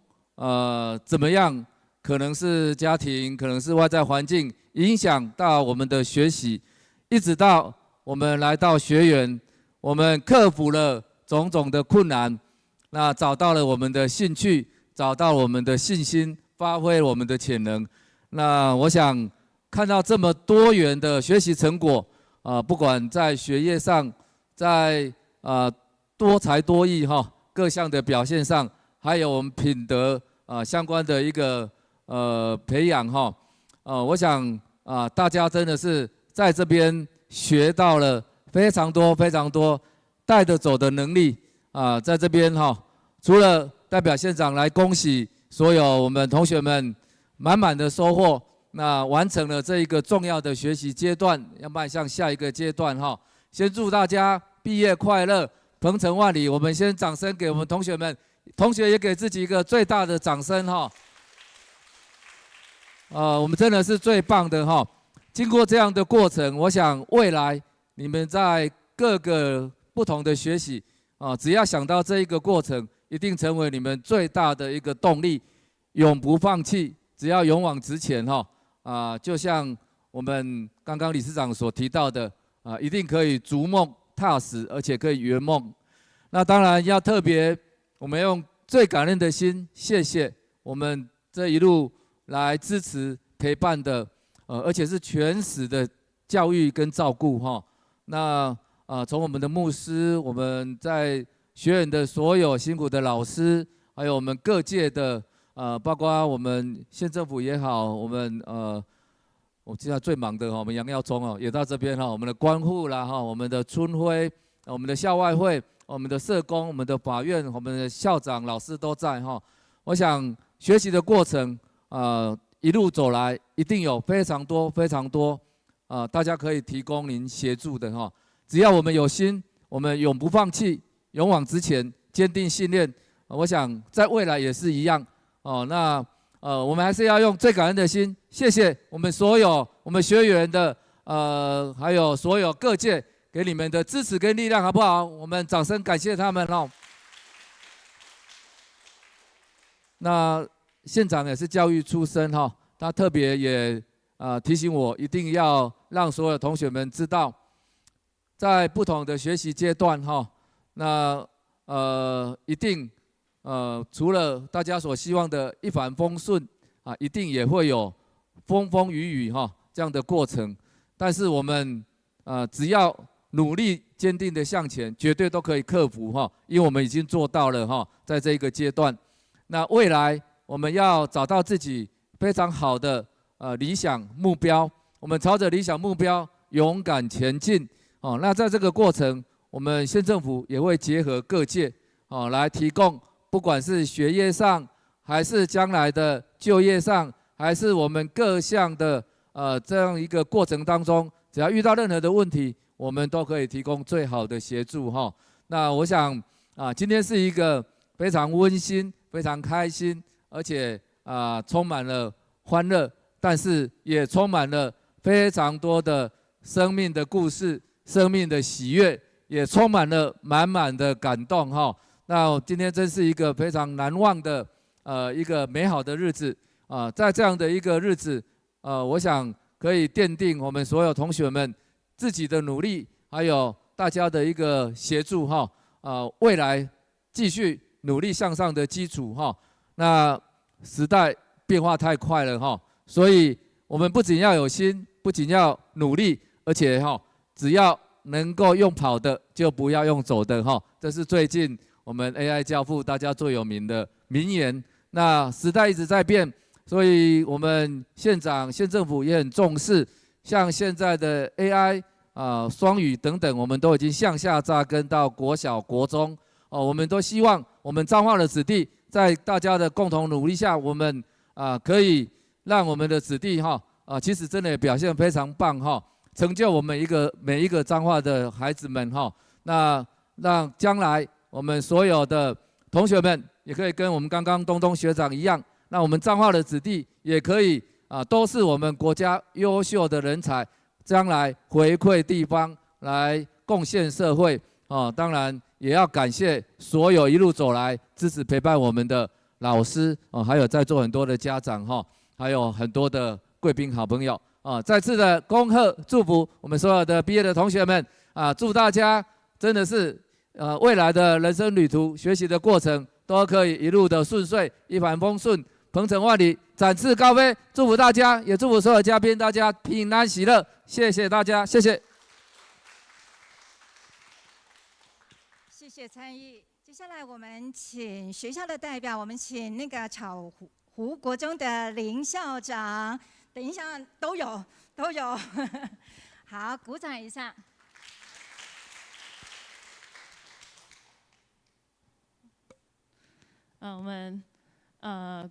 怎么样，可能是家庭，可能是外在环境影响到我们的学习，一直到我们来到学园，我们克服了种种的困难，那找到了我们的兴趣，找到我们的信心，发挥我们的潜能。那我想看到这么多元的学习成果，不管在学业上，在多才多艺各项的表现上，还有我们品德相关的一个培养我想大家真的是在这边学到了非常多带得走的能力在这边除了代表县长来恭喜所有我们同学们满满的收获，那完成了这一个重要的学习阶段，要迈向下一个阶段先祝大家毕业快乐，鹏程万里。我们先掌声给我们同学们，同学也给自己一个最大的掌声我们真的是最棒的经过这样的过程，我想未来你们在各个不同的学习只要想到这一个过程，一定成为你们最大的一个动力，永不放弃，只要勇往直前就像我们刚刚理事长所提到的一定可以逐梦踏实，而且可以圆梦。那当然要特别，我们用最感恩的心，谢谢我们这一路来支持陪伴的。而且是全时的教育跟照顾那从我们的牧师，我们在学院的所有辛苦的老师，还有我们各界的包括我们县政府也好，我们我现在最忙的我们杨耀聪也到这边我们的关护啦我们的春晖，我们的校外会，我们的社工，我们的法院，我们的校长老师都在我想学习的过程一路走来，一定有非常多大家可以提供您协助的只要我们有心，我们永不放弃，勇往直前，坚定信念。我想在未来也是一样那我们还是要用最感恩的心，谢谢我们所有我们学员的还有所有各界给你们的支持跟力量，好不好？我们掌声感谢他们那县长也是教育出身他特别也提醒我一定要让所有同学们知道，在不同的学习阶段哈，那一定除了大家所希望的一帆风顺啊，一定也会有风风雨雨哈这样的过程。但是我们只要努力坚定的向前，绝对都可以克服哈，因为我们已经做到了哈，在这个阶段。那未来我们要找到自己非常好的理想目标，我们朝着理想目标勇敢前进哦。那在这个过程，我们县政府也会结合各界哦，来提供不管是学业上，还是将来的就业上，还是我们各项的这样一个过程当中，只要遇到任何的问题，我们都可以提供最好的协助哈。那我想今天是一个非常温馨、非常开心，而且充满了欢乐，但是也充满了非常多的生命的故事、生命的喜悦，也充满了满满的感动哈。那今天真是一个非常难忘的一个美好的日子在这样的一个日子我想可以奠定我们所有同学们自己的努力，还有大家的一个协助哈未来继续努力向上的基础哈。那时代变化太快了哈，所以我们不仅要有心，不仅要努力，而且只要能够用跑的，就不要用走的哈。这是最近我们 AI 教父大家最有名的名言。那时代一直在变，所以我们县长、县政府也很重视，像现在的 AI 双语等等，我们都已经向下扎根到国小、国中我们都希望我们彰化的子弟，在大家的共同努力下，我们可以让我们的子弟其实真的也表现非常棒成就我们每一个彰化的孩子们那让将来我们所有的同学们也可以跟我们刚刚东东学长一样，那我们彰化的子弟也可以都是我们国家优秀的人才，将来回馈地方，来贡献社会当然也要感谢所有一路走来支持陪伴我们的老师还有在座很多的家长还有很多的贵宾好朋友再次的恭贺祝福我们所有的毕业的同学们祝大家真的是未来的人生旅途、学习的过程都可以一路的顺遂、一帆风顺、鹏程万里、展翅高飞。祝福大家，也祝福所有嘉宾大家平安喜乐。谢谢大家，谢谢。谢谢参与。接下来我们请学校的代表，我们请那个草湖国中的林校长，等一下都有。好，鼓掌一下。我们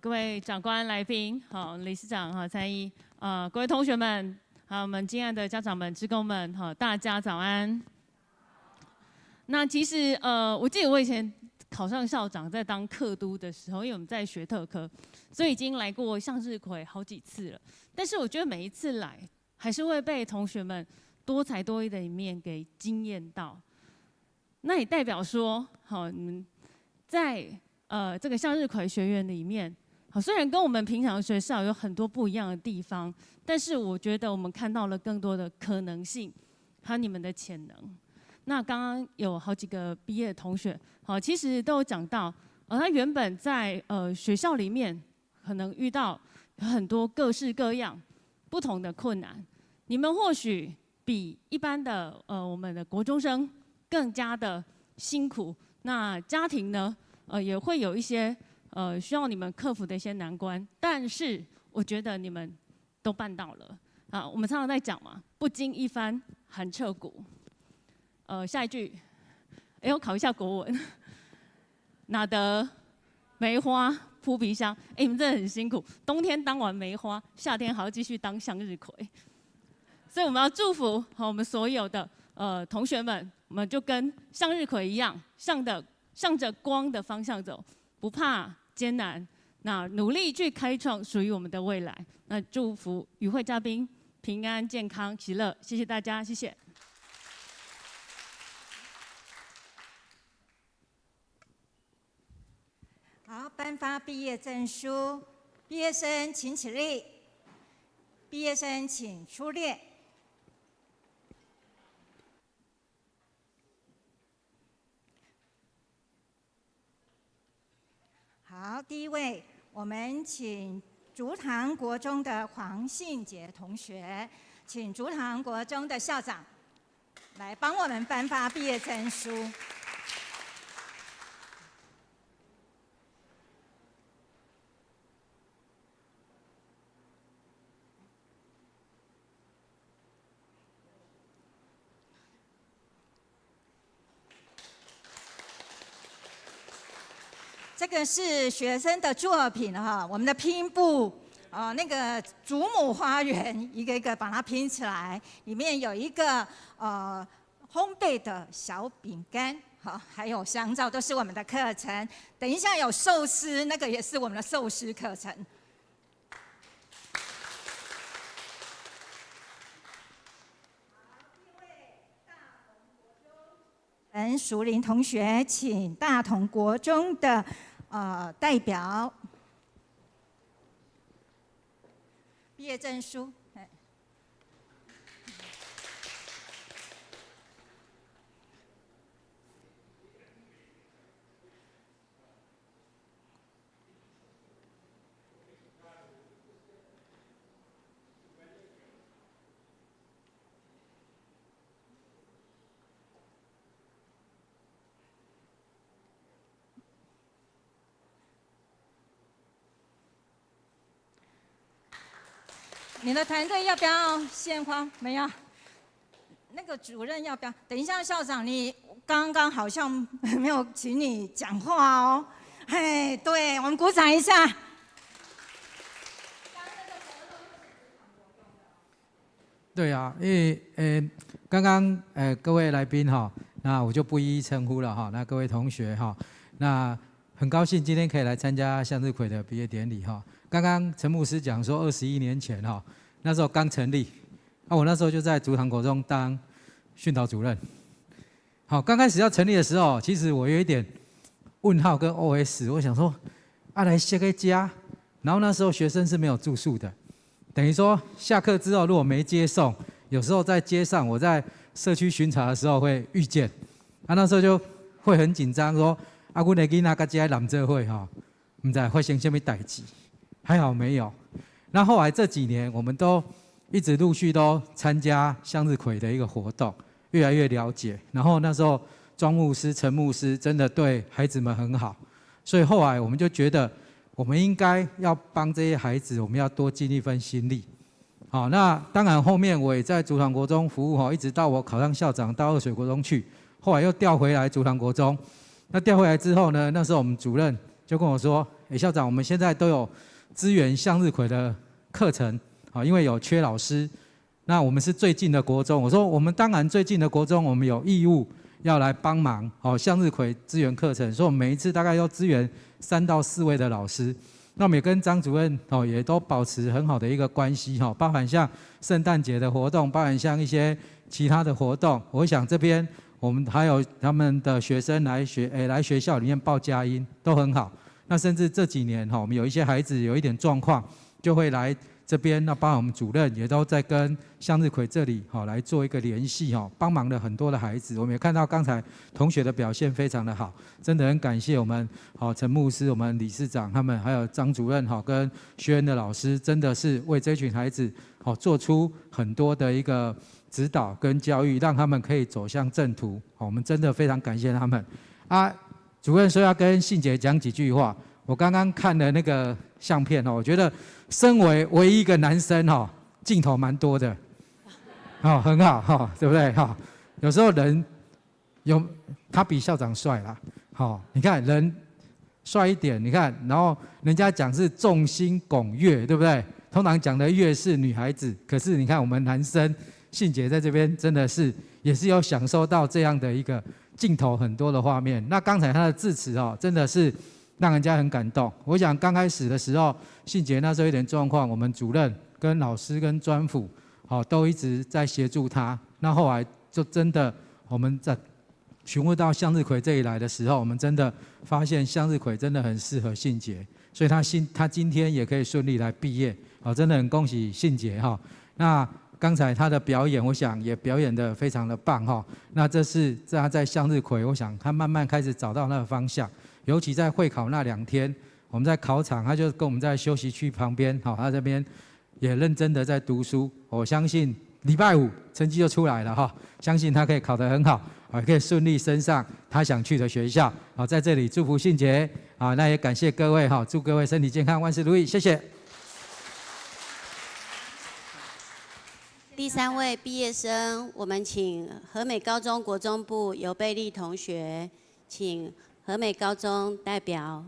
各位长官、来宾、理事长、参议各位同学们，还有我们敬爱的家长们、志工们，大家早安。那其实我记得我以前考上校长，在当课督的时候，因为我们在学特科，所以已经来过向日葵好几次了。但是我觉得每一次来，还是会被同学们多才多艺的一面给惊艳到。那也代表说，你们在这个向日葵学园里面，虽然跟我们平常学校有很多不一样的地方，但是我觉得我们看到了更多的可能性，还有你们的潜能。那刚刚有好几个毕业的同学，其实都有讲到，他原本在学校里面可能遇到很多各式各样不同的困难，你们或许比一般的我们的国中生更加的辛苦。那家庭呢？也会有一些需要你们克服的一些难关，但是我觉得你们都办到了我们常常在讲嘛，不经一番寒彻骨。下一句，我考一下国文，哪得梅花扑鼻香？你们真的很辛苦，冬天当完梅花，夏天还要继续当向日葵。所以我们要祝福我们所有的同学们，我们就跟向日葵一样，向着光的方向走，不怕艰难，那努力去开创属于我们的未来。那祝福与会嘉宾平安、健康、喜乐，谢谢大家，谢谢。好，颁发毕业证书，毕业生请起立。毕业生请出列。好，第一位，我们请竹塘国中的黄信杰同学，请竹塘国中的校长来帮我们颁发毕业证书。这个是学生的作品哈，我们的拼布那个祖母花园一个一个把它拼起来，里面有一个烘焙的小饼干，好，还有香皂，都是我们的课程。等一下有寿司，那个也是我们的寿司课程。淑玲同学，请大同国中的代表毕业证书。你的团队要不要献花？没有。那个主任要不要？等一下，校长，你刚刚好像没有请你讲话哦。嘿，对，我们鼓掌一下。对啊，因为刚刚各位来宾哈，那我就不一一称呼了哈。那各位同学哈，那很高兴今天可以来参加向日葵的毕业典礼哈。刚刚陈牧师讲说，21年前哈，那时候刚成立，我那时候就在竹塘国中当训导主任。好，刚开始要成立的时候，其实我有一点问号跟 OS， 我想说，来写个家，然后那时候学生是没有住宿的，等于说下课之后如果没接送，有时候在街上我在社区巡查的时候会遇见，那时候就会很紧张，说阮的囡仔甲这男做伙哈，不知道发生什么代志。还好没有。那后来这几年，我们都一直陆续都参加向日葵的一个活动，越来越了解。然后那时候庄牧师、陈牧师真的对孩子们很好，所以后来我们就觉得，我们应该要帮这些孩子，我们要多尽一份心力。好，那当然后面我也在竹塘国中服务一直到我考上校长到二水国中去，后来又调回来竹塘国中。那调回来之后呢，那时候我们主任就跟我说：“校长，我们现在都有支援向日葵的课程，因为有缺老师。那我们是最近的国中，我说我们当然最近的国中，我们有义务要来帮忙向日葵支援课程，所以我们每一次大概要支援3到4位的老师。那我们也跟张主任也都保持很好的一个关系包含像圣诞节的活动，包含像一些其他的活动。我想这边我们还有他们的学生来学校里面报佳音都很好。那甚至这几年我们有一些孩子有一点状况，就会来这边，那包括我们主任也都在跟向日葵这里来做一个联系帮忙了很多的孩子。我们也看到刚才同学的表现非常的好，真的很感谢我们陈牧师、我们理事长他们，还有张主任跟学员的老师，真的是为这群孩子做出很多的一个指导跟教育，让他们可以走向正途。我们真的非常感谢他们。主任说要跟信杰讲几句话，我刚刚看了那个相片我觉得身为唯一一个男生镜头蛮多的，很好对不对有时候人他比校长帅啦，你看人帅一点，你看，然后人家讲是众星拱月，对不对？通常讲的月是女孩子，可是你看我们男生信杰在这边真的是也是有享受到这样的一个镜头很多的画面。那刚才他的致辞真的是让人家很感动。我想刚开始的时候，信杰那时候有点状况，我们主任跟老师跟专辅都一直在协助他。那后来就真的我们在询问到向日葵这里来的时候，我们真的发现向日葵真的很适合信杰。所以他今天也可以顺利来毕业，好，真的很恭喜信杰哈。那刚才他的表演，我想也表演得非常的棒哈。那这是他在向日葵，我想他慢慢开始找到那个方向，尤其在会考那2天，我们在考场，他就跟我们在休息区旁边，好，他这边也认真的在读书。我相信礼拜5成绩就出来了哈，相信他可以考得很好，可以顺利升上他想去的学校。好，在这里祝福信杰啊，那也感谢各位哈，祝各位身体健康，万事如意，谢谢。第3位毕业生，我们请和美高中国中部尤贝利同学，请和美高中代表。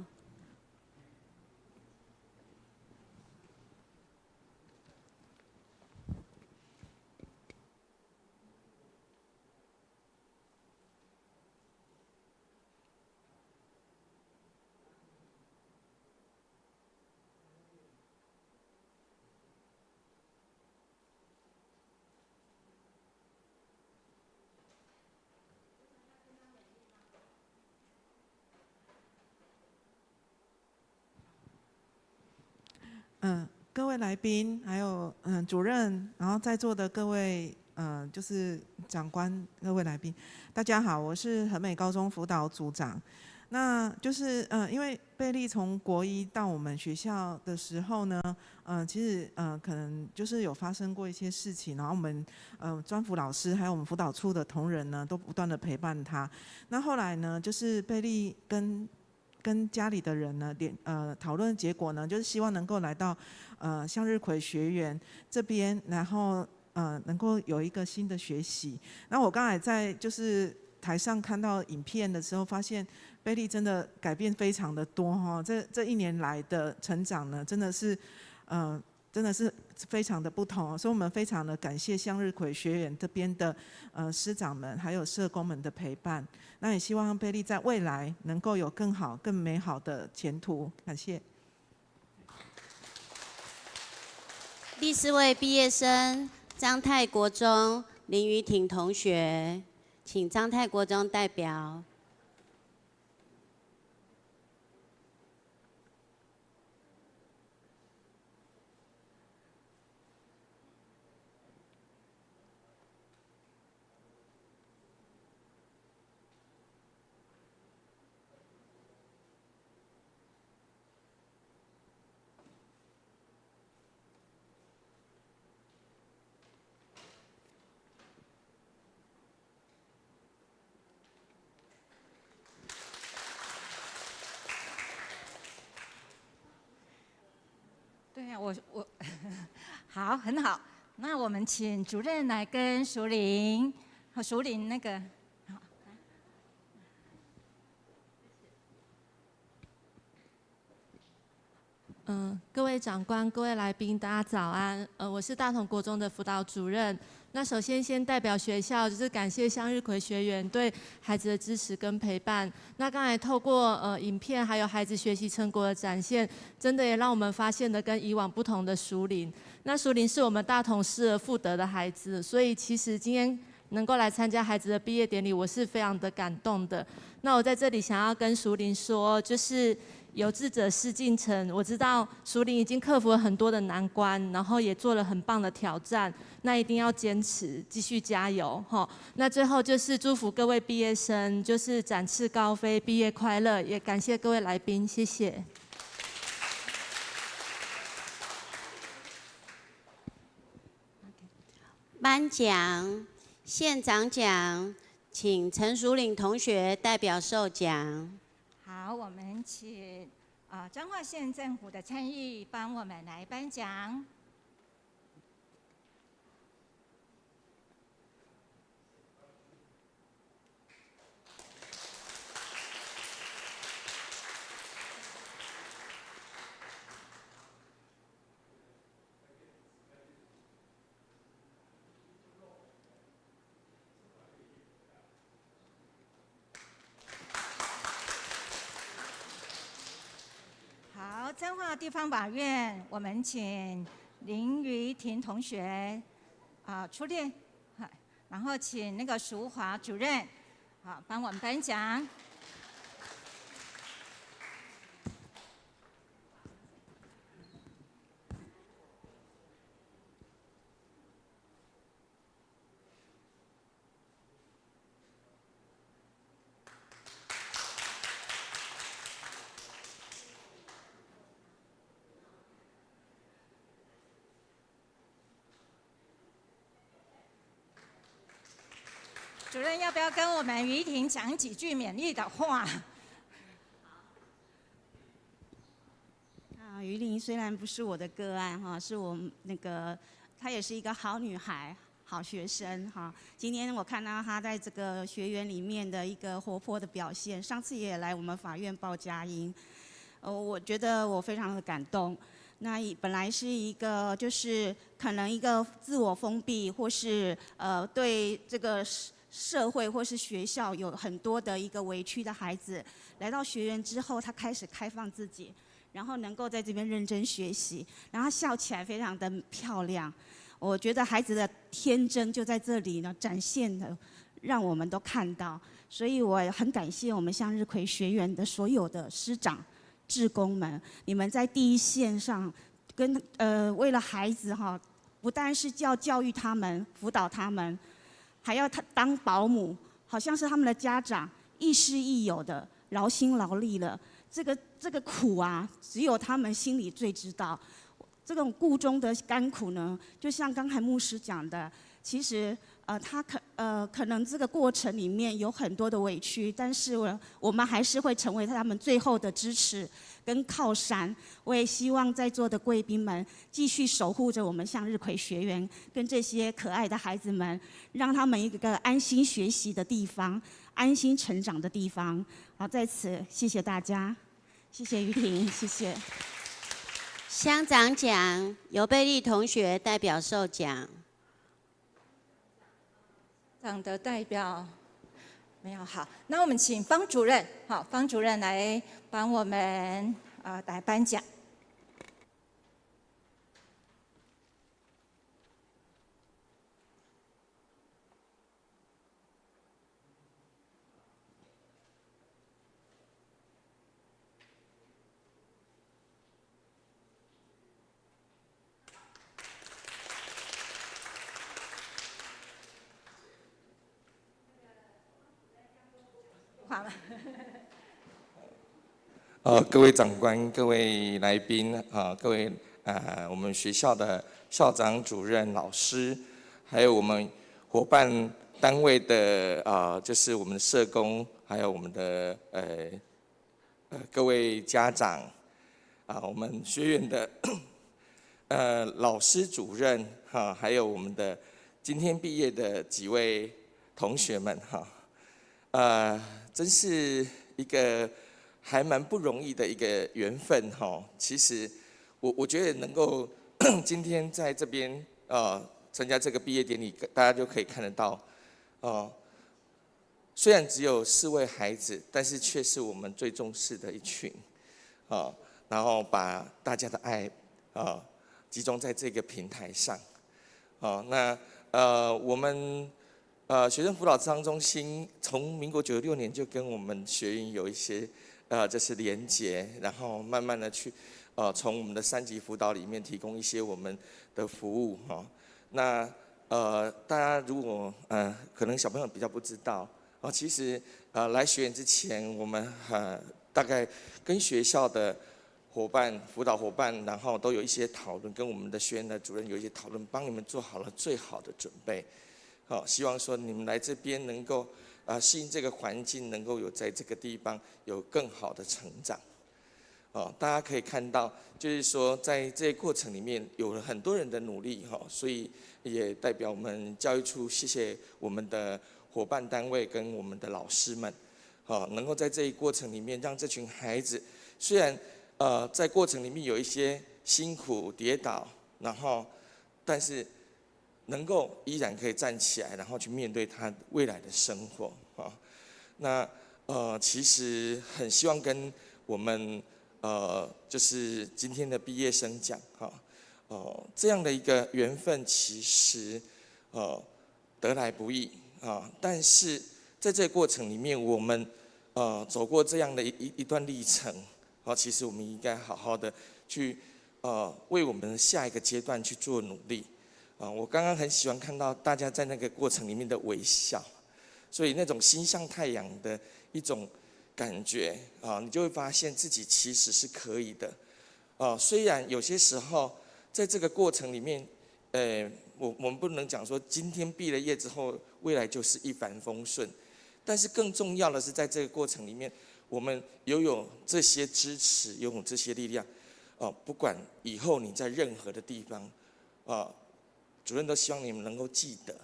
各位来宾，还有主任，然后在座的各位就是长官，各位来宾，大家好，我是和美高中辅导组长。那就是因为贝利从国1到我们学校的时候呢，其实可能就是有发生过一些事情，然后我们专辅老师还有我们辅导处的同仁呢，都不断的陪伴他。那后来呢，就是贝利跟家里的人呢讨论结果呢，就是希望能够来到向日葵学园这边，然后能够有一个新的学习。然后我刚才在就是台上看到影片的时候，发现贝利真的改变非常的多哈。这1年来的成长呢，真的是非常的不同，所以我们非常的感谢向日葵学园这边的师长们还有社工们的陪伴。那也希望贝利在未来能够有更好、更美好的前途。感谢。第4位毕业生，彰泰国中林瑜婷同学，请彰泰国中代表。对呀，我好，很好。那我们请主任来跟淑玲那个。各位长官、各位来宾，大家早安。我是大同国中的辅导主任。那首先代表学校，就是感谢向日葵学园对孩子的支持跟陪伴。那刚才透过影片还有孩子学习成果的展现，真的也让我们发现了跟以往不同的淑玲。那淑玲是我们大同失而复得的孩子，所以其实今天能够来参加孩子的毕业典礼，我是非常的感动的。那我在这里想要跟淑玲说，就是有志者事竟成。我知道淑玲已经克服了很多的难关，然后也做了很棒的挑战，那一定要坚持，继续加油哈。那最后就是祝福各位毕业生，就是展翅高飞，毕业快乐，也感谢各位来宾，谢谢。颁奖，县长奖，请陈淑玲同学代表受奖。好，我们请彰化县政府的参议帮我们来颁奖。彰化地方法院，我们请林瑜婷同学出列，然后请那个淑华主任帮我们颁奖。主任要不要跟我们于婷讲几句勉励的话？于玲虽然不是我的个案哈，是我她也是一个好女孩、好学生哈。今天我看到她在这个学员里面的一个活泼的表现，上次也来我们法院报佳音，我觉得我非常的感动。那本来是一个就是可能一个自我封闭，或是对这个社会或是学校有很多的一个委屈的孩子，来到学院之后，他开始开放自己。然后能够在这边认真学习，然后笑起来非常的漂亮。我觉得孩子的天真就在这里呢，展现的让我们都看到。所以我很感谢我们向日葵学园的所有的师长、志工们，你们在第一线上为了孩子哈，不但是教育他们、辅导他们，还要当保姆，好像是他们的家长，亦师亦友的劳心劳力了。这个苦啊，只有他们心里最知道。这种故中的甘苦呢，就像刚才牧师讲的，其实他可能这个过程里面有很多的委屈，但是我们还是会成为他们最后的支持跟靠山。我也希望在座的贵宾们继续守护着我们向日葵学园跟这些可爱的孩子们，让他们一个安心学习的地方，安心成长的地方。好，在此谢谢大家。谢谢于婷，谢谢。乡长奖由贝利同学代表受奖。长的代表没有好，那我们请方主任，好，方主任来帮我们来颁奖。各位长官、各位来宾各位我们学校的校长、主任、老师，还有我们伙伴单位的就是我们的社工，还有我们的各位家长我们学院的老师、主任还有我们的今天毕业的几位同学们真是一个还蛮不容易的一个缘分其实我觉得能够今天在这边参加这个毕业典礼，大家就可以看得到虽然只有4位孩子，但是却是我们最重视的一群然后把大家的爱集中在这个平台上那我们学生辅导咨商中心从民国96年就跟我们学院有一些就是连结，然后慢慢的去从我们的3级辅导里面提供一些我们的服务那大家如果可能小朋友比较不知道其实来学院之前，我们大概跟学校的伙伴、辅导伙伴，然后都有一些讨论，跟我们的学院的主任有一些讨论，帮你们做好了最好的准备。希望说你们来这边能够适应这个环境，能够有在这个地方有更好的成长。大家可以看到，就是说在这个过程里面有了很多人的努力所以也代表我们教育处谢谢我们的伙伴单位跟我们的老师们能够在这一过程里面让这群孩子虽然在过程里面有一些辛苦跌倒，然后但是能够依然可以站起来，然后去面对他未来的生活那其实很希望跟我们就是今天的毕业生讲这样的一个缘分其实得来不易但是在这个过程里面，我们走过这样的一段历程其实我们应该好好的去为我们的下一个阶段去做努力我刚刚很喜欢看到大家在那个过程里面的微笑，所以那种心向太阳的一种感觉你就会发现自己其实是可以的虽然有些时候在这个过程里面我们不能讲说今天毕了业之后未来就是一帆风顺。但是更重要的是，在这个过程里面，我们拥有这些支持，拥有这些力量，不管以后你在任何的地方，主任都希望你们能够记得，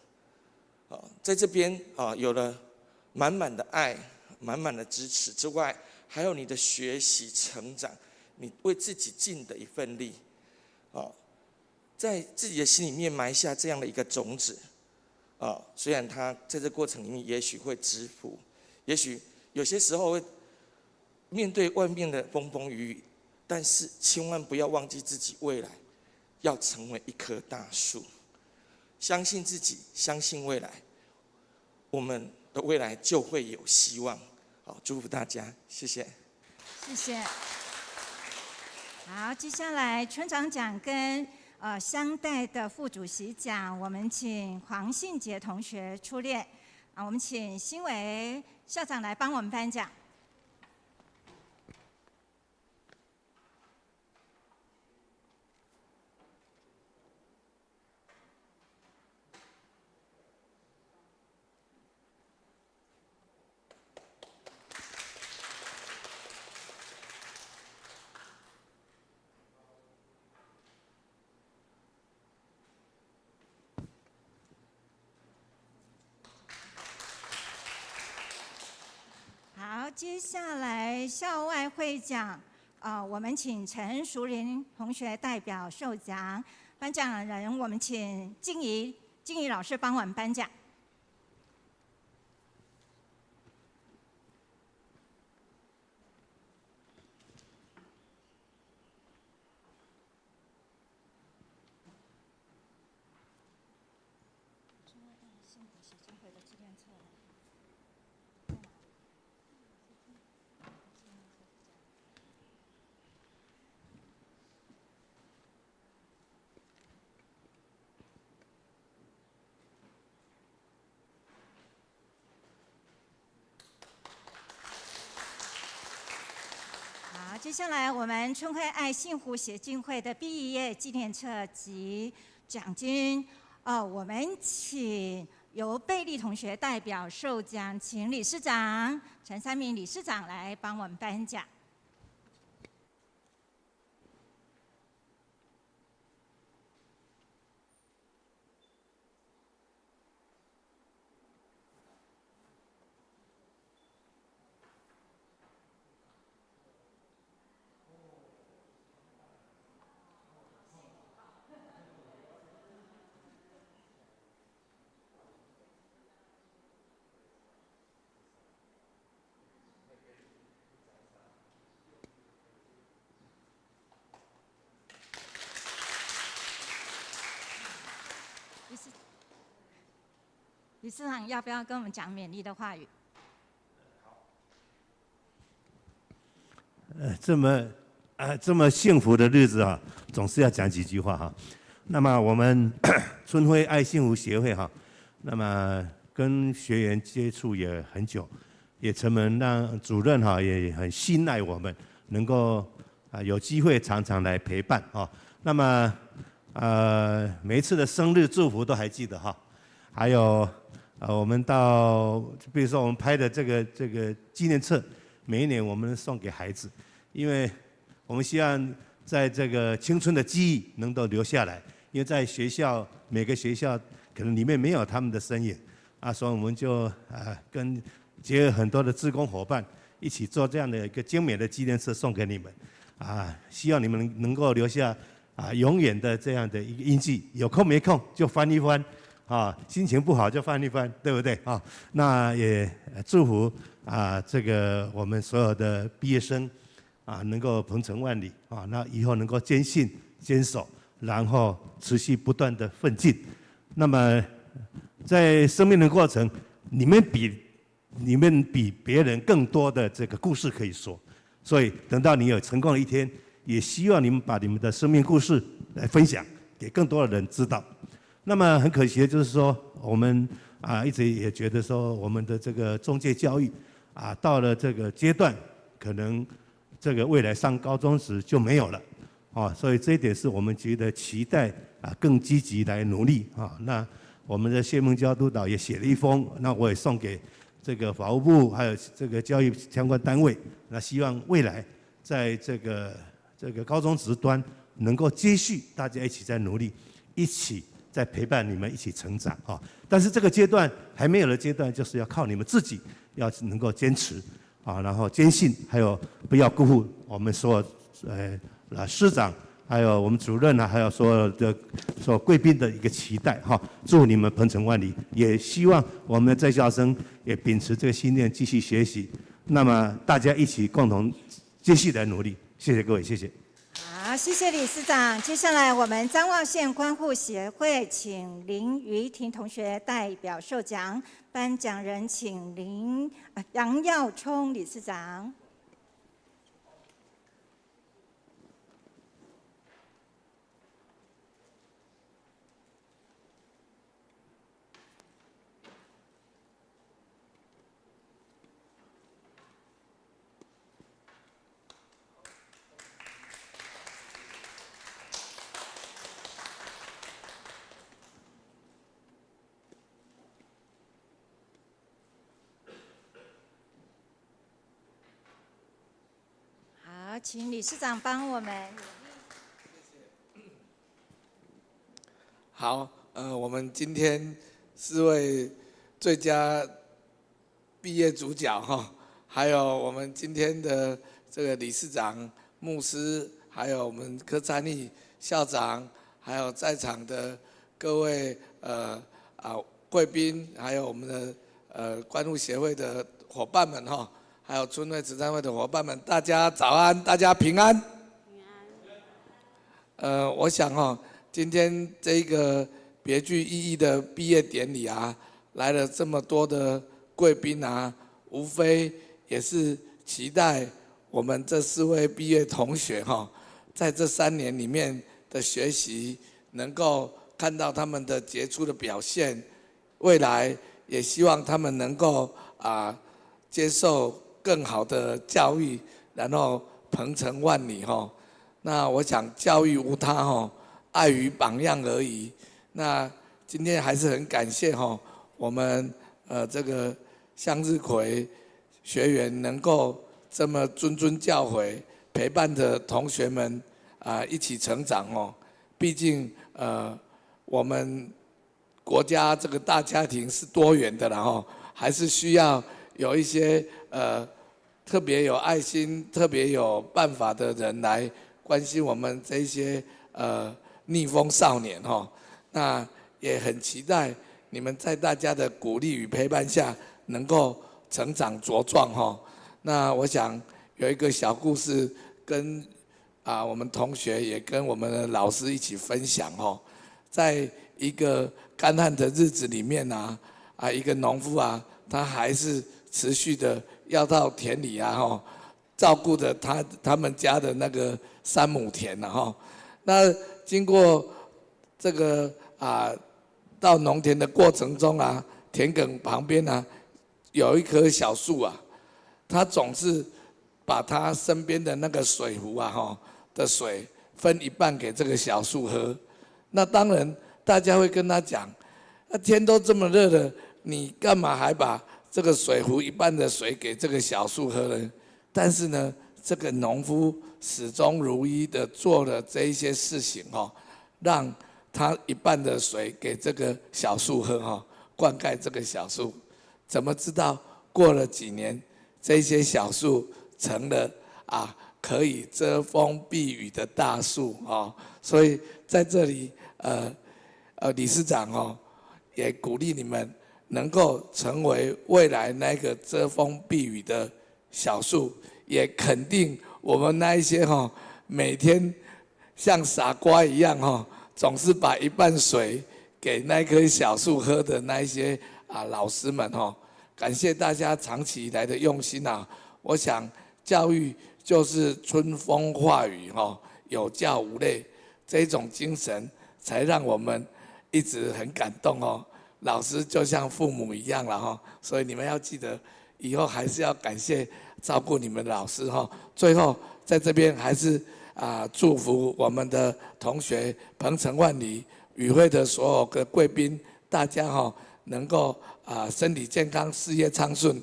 在这边有了满满的爱、满满的支持之外，还有你的学习成长，你为自己尽的一份力，在自己的心里面埋下这样的一个种子。虽然他在这过程里面也许会蛰伏，也许有些时候会面对外面的风风雨雨，但是千万不要忘记自己未来要成为一棵大树。相信自己，相信未来，我们的未来就会有希望。好，祝福大家，谢谢。谢谢。好，接下来村长奖跟乡代的副主席奖，我们请黄信杰同学出列。我们请新伟校长来帮我们颁奖。好，接下来校外会奖，我们请陈淑玲同学代表受奖。颁奖人，我们请静怡老师帮我们颁奖。接下来，我们春晖爱幸福协进会的毕业纪念册及奖金，我们请由贝利同学代表受奖，请理事长陈三明理事长来帮我们颁奖。理事长要不要跟我们讲勉励的话语？这么幸福的日子总是要讲几句话哈。那么我们春晖爱幸福协会那么跟学员接触也很久，也承蒙让主任也很信赖我们，能够有机会常常来陪伴那么每一次的生日祝福都还记得还有我们到比如说我们拍的这个纪念册，每一年我们送给孩子，因为我们希望在这个青春的记忆能够留下来，因为在学校每个学校可能里面没有他们的身影所以我们就跟结合很多的志工伙伴一起做这样的一个精美的纪念册送给你们希望你们能够留下永远的这样的一个印记，有空没空就翻一翻心情不好就翻一翻，对不对那也祝福这个我们所有的毕业生能够鹏程万里那以后能够坚信坚守，然后持续不断的奋进。那么在生命的过程，你们比别人更多的这个故事可以说，所以等到你有成功的一天，也希望你们把你们的生命故事来分享给更多的人知道。那么很可惜的就是说，我们一直也觉得说，我们的这个中介教育到了这个阶段，可能这个未来上高中时就没有了所以这一点是我们觉得期待更积极来努力那我们的谢孟娇督导也写了一封，那我也送给这个法务部还有这个教育相关单位，那希望未来在这个高中职端能够接续大家一起在努力，一起在陪伴你们一起成长啊。但是这个阶段还没有的阶段，就是要靠你们自己要能够坚持啊，然后坚信，还有不要辜负我们所有师长。还有我们主任啊，还有所有的贵宾的一个期待哈，祝你们鹏程万里，也希望我们的在校生也秉持这个信念继续学习，那么大家一起共同继续来努力，谢谢各位，谢谢。好，谢谢理事长。接下来我们彰化县观护协会请林瑜婷同学代表授奖，颁奖人请杨耀聪理事长。好，请理事长帮我们。好，我们今天4位最佳毕业主角哈，还有我们今天的这个理事长、牧师，还有我们柯参议校长，还有在场的各位贵宾，还有我们的观护协会的伙伴们哈。还有春晖慈善会的伙伴们，大家早安，大家平安。我想今天这个别具意义的毕业典礼啊，来了这么多的贵宾啊，无非也是期待我们这4位毕业同学在这3年里面的学习，能够看到他们的杰出的表现，未来也希望他们能够接受更好的教育，然后鹏程万里那我想教育无他爱与榜样而已。那今天还是很感谢我们这个向日葵学员能够这么谆谆教诲，陪伴着同学们一起成长毕竟我们国家这个大家庭是多元的啦还是需要有一些特别有爱心、特别有办法的人来关心我们这些逆风少年那也很期待你们在大家的鼓励与陪伴下，能够成长茁壮那我想有一个小故事跟我们同学也跟我们的老师一起分享在一个干旱的日子里面一个农夫他还是持续的要到田里照顾着他们家的那个3亩田那经过这个到农田的过程中田埂旁边有一棵小树他总是把他身边的那个水壶的水分一半给这个小树喝。那当然大家会跟他讲，天都这么热了，你干嘛还把这个水壶一半的水给这个小树喝呢？但是呢，这个农夫始终如一的做了这一些事情让他一半的水给这个小树喝灌溉这个小树。怎么知道过了几年，这些小树成了可以遮风避雨的大树所以在这里理事长也鼓励你们能够成为未来那个遮风避雨的小树，也肯定我们那一些每天像傻瓜一样总是把一半水给那棵小树喝的那一些老师们感谢大家长期以来的用心我想教育就是春风化雨有教无类，这种精神才让我们一直很感动老师就像父母一样了所以你们要记得以后还是要感谢照顾你们的老师最后在这边还是祝福我们的同学鹏程万里，与会的所有的贵宾大家能够身体健康，事业昌顺。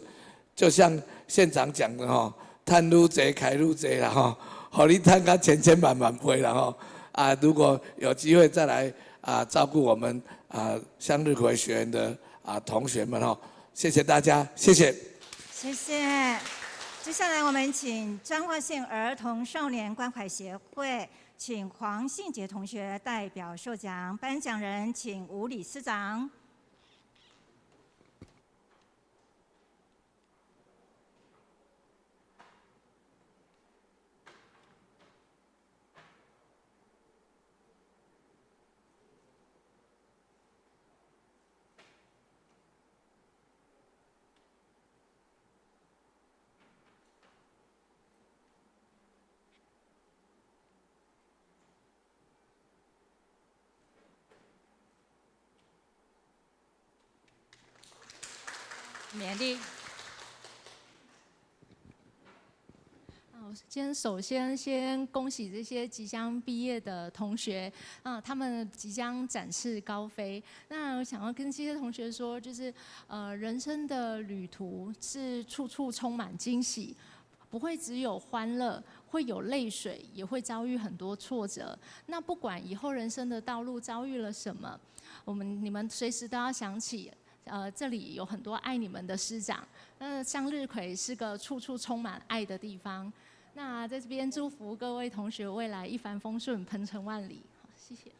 就像现场讲的赚愈多开愈多啦互你赚到千千万万倍啦如果有机会再来照顾我们向日葵学园的同学们谢谢大家，谢谢。谢谢。接下来我们请彰化县儿童少年关怀协会，请黄信杰同学代表授奖，颁奖人请吴理事长。勉励。今天首先恭喜这些即将毕业的同学他们即将展翅高飞。那我想要跟这些同学说，就是人生的旅途是处处充满惊喜，不会只有欢乐，会有泪水，也会遭遇很多挫折。那不管以后人生的道路遭遇了什么，你们随时都要想起。这里有很多爱你们的师长。那向日葵是个处处充满爱的地方。那在这边祝福各位同学未来一帆风顺，鹏程万里。好，谢谢。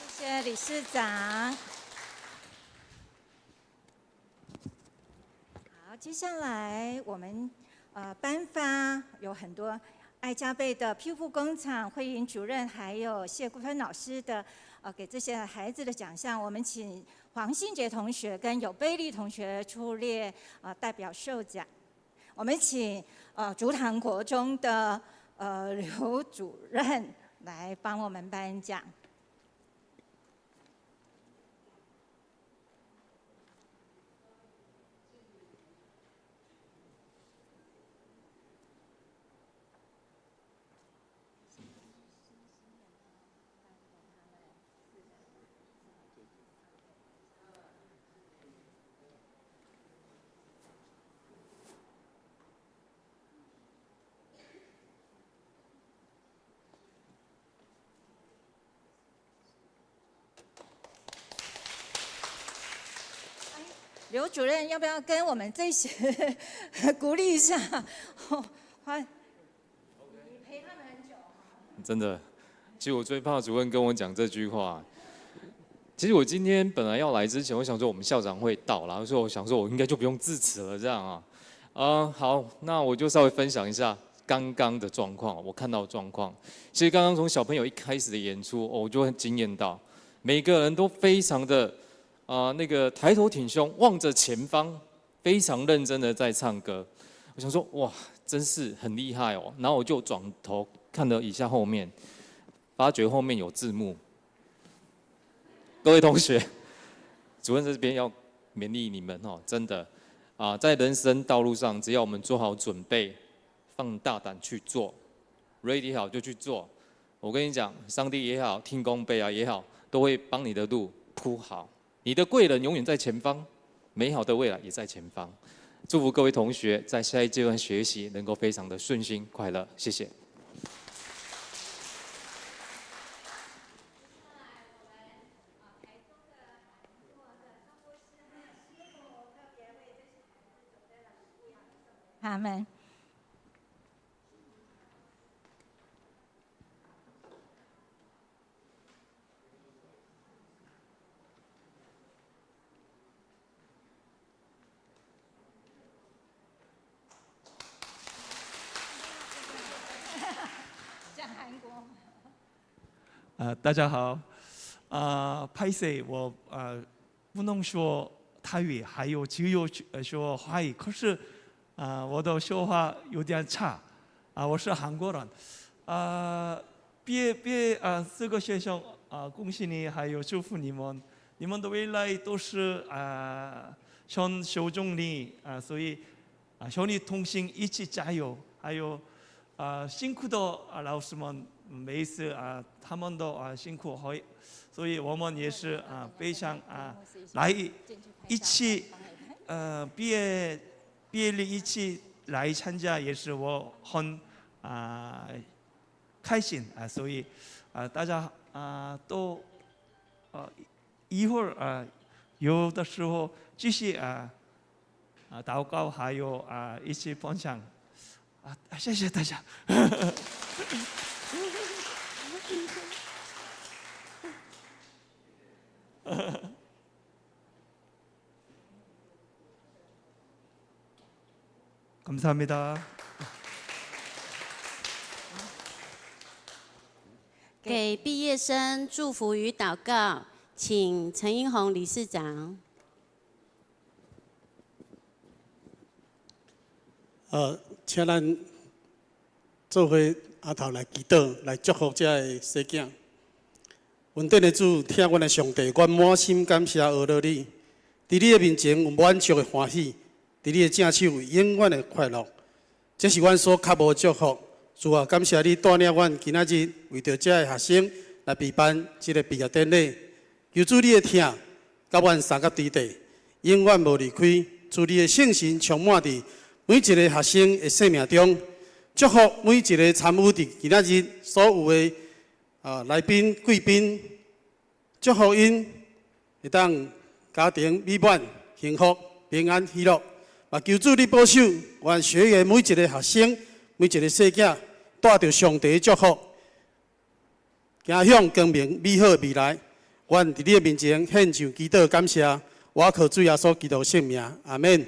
谢谢理事长。好，接下来我们颁发有很多爱加倍的皮肤工厂慧云主任，还有谢顾芬老师的给这些孩子的奖项，我们请黄信杰同学跟有贝利同学出列代表授奖。我们请竹塘国中的刘主任来帮我们颁奖。刘主任要不要跟我们这些鼓励一下？欢，你陪他们很久。真的，其实我最怕主任跟我讲这句话。其实我今天本来要来之前，我想说我们校长会到，然后说我想说我应该就不用致辞了，这样啊。好，那我就稍微分享一下刚刚的状况，我看到的状况。其实刚刚从小朋友一开始的演出，我就很惊艳到，每个人都非常的。那个抬头挺胸，望着前方，非常认真的在唱歌。我想说，哇，真是很厉害哦。然后我就转头看了一下后面，发觉后面有字幕。各位同学，主任在这边要勉励你们哦，真的在人生道路上，只要我们做好准备，放大胆去做 ，ready 好就去做。我跟你讲，上帝也好，天公伯也好，都会帮你的路铺好。你的贵人永远在前方，美好的未来也在前方。祝福各位同学在下一阶段学习能够非常的顺心快乐，谢谢。他们。大家好，拍摄我不能说泰语，还有只有说华语，可是我的说话有点差，我是韩国人，这个学生恭喜你，还有祝福你们，你们的未来都是向修总理所以兄弟同心一起加油，还有辛苦的老师们每一次他们都辛苦，所以我们也是非常来一起毕业礼一起来参加，也是我很开心所以大家都一会儿有的时候继续祷告，还有一起分享谢谢大家。감사합니다。给毕业生祝福与祷告，请陈英宏理事长。请咱做伙阿头来祈祷，来祝福这个小囝。稳定的主，听阮的上帝，阮满心感谢阿罗你，伫你的面前有满足的欢喜，伫你的正手有永远的快乐。这是阮所较无祝福。主啊，感谢你带领阮今仔日为着这个学生来备办这个毕业典礼。求主你的听，甲阮三甲伫地，永远无离开。主你的圣神充满伫每一个学生的生命中，祝福每一个参与伫今仔日所有的来宾贵宾，祝福因会当家庭美满、幸福、平安、喜乐。也求主你保守阮学员每一个学生、每一个小囝，带着上帝的祝福，走向光明美好的未来。阮伫你的面前献上祈祷感谢，我靠主耶稣基督圣名，阿门。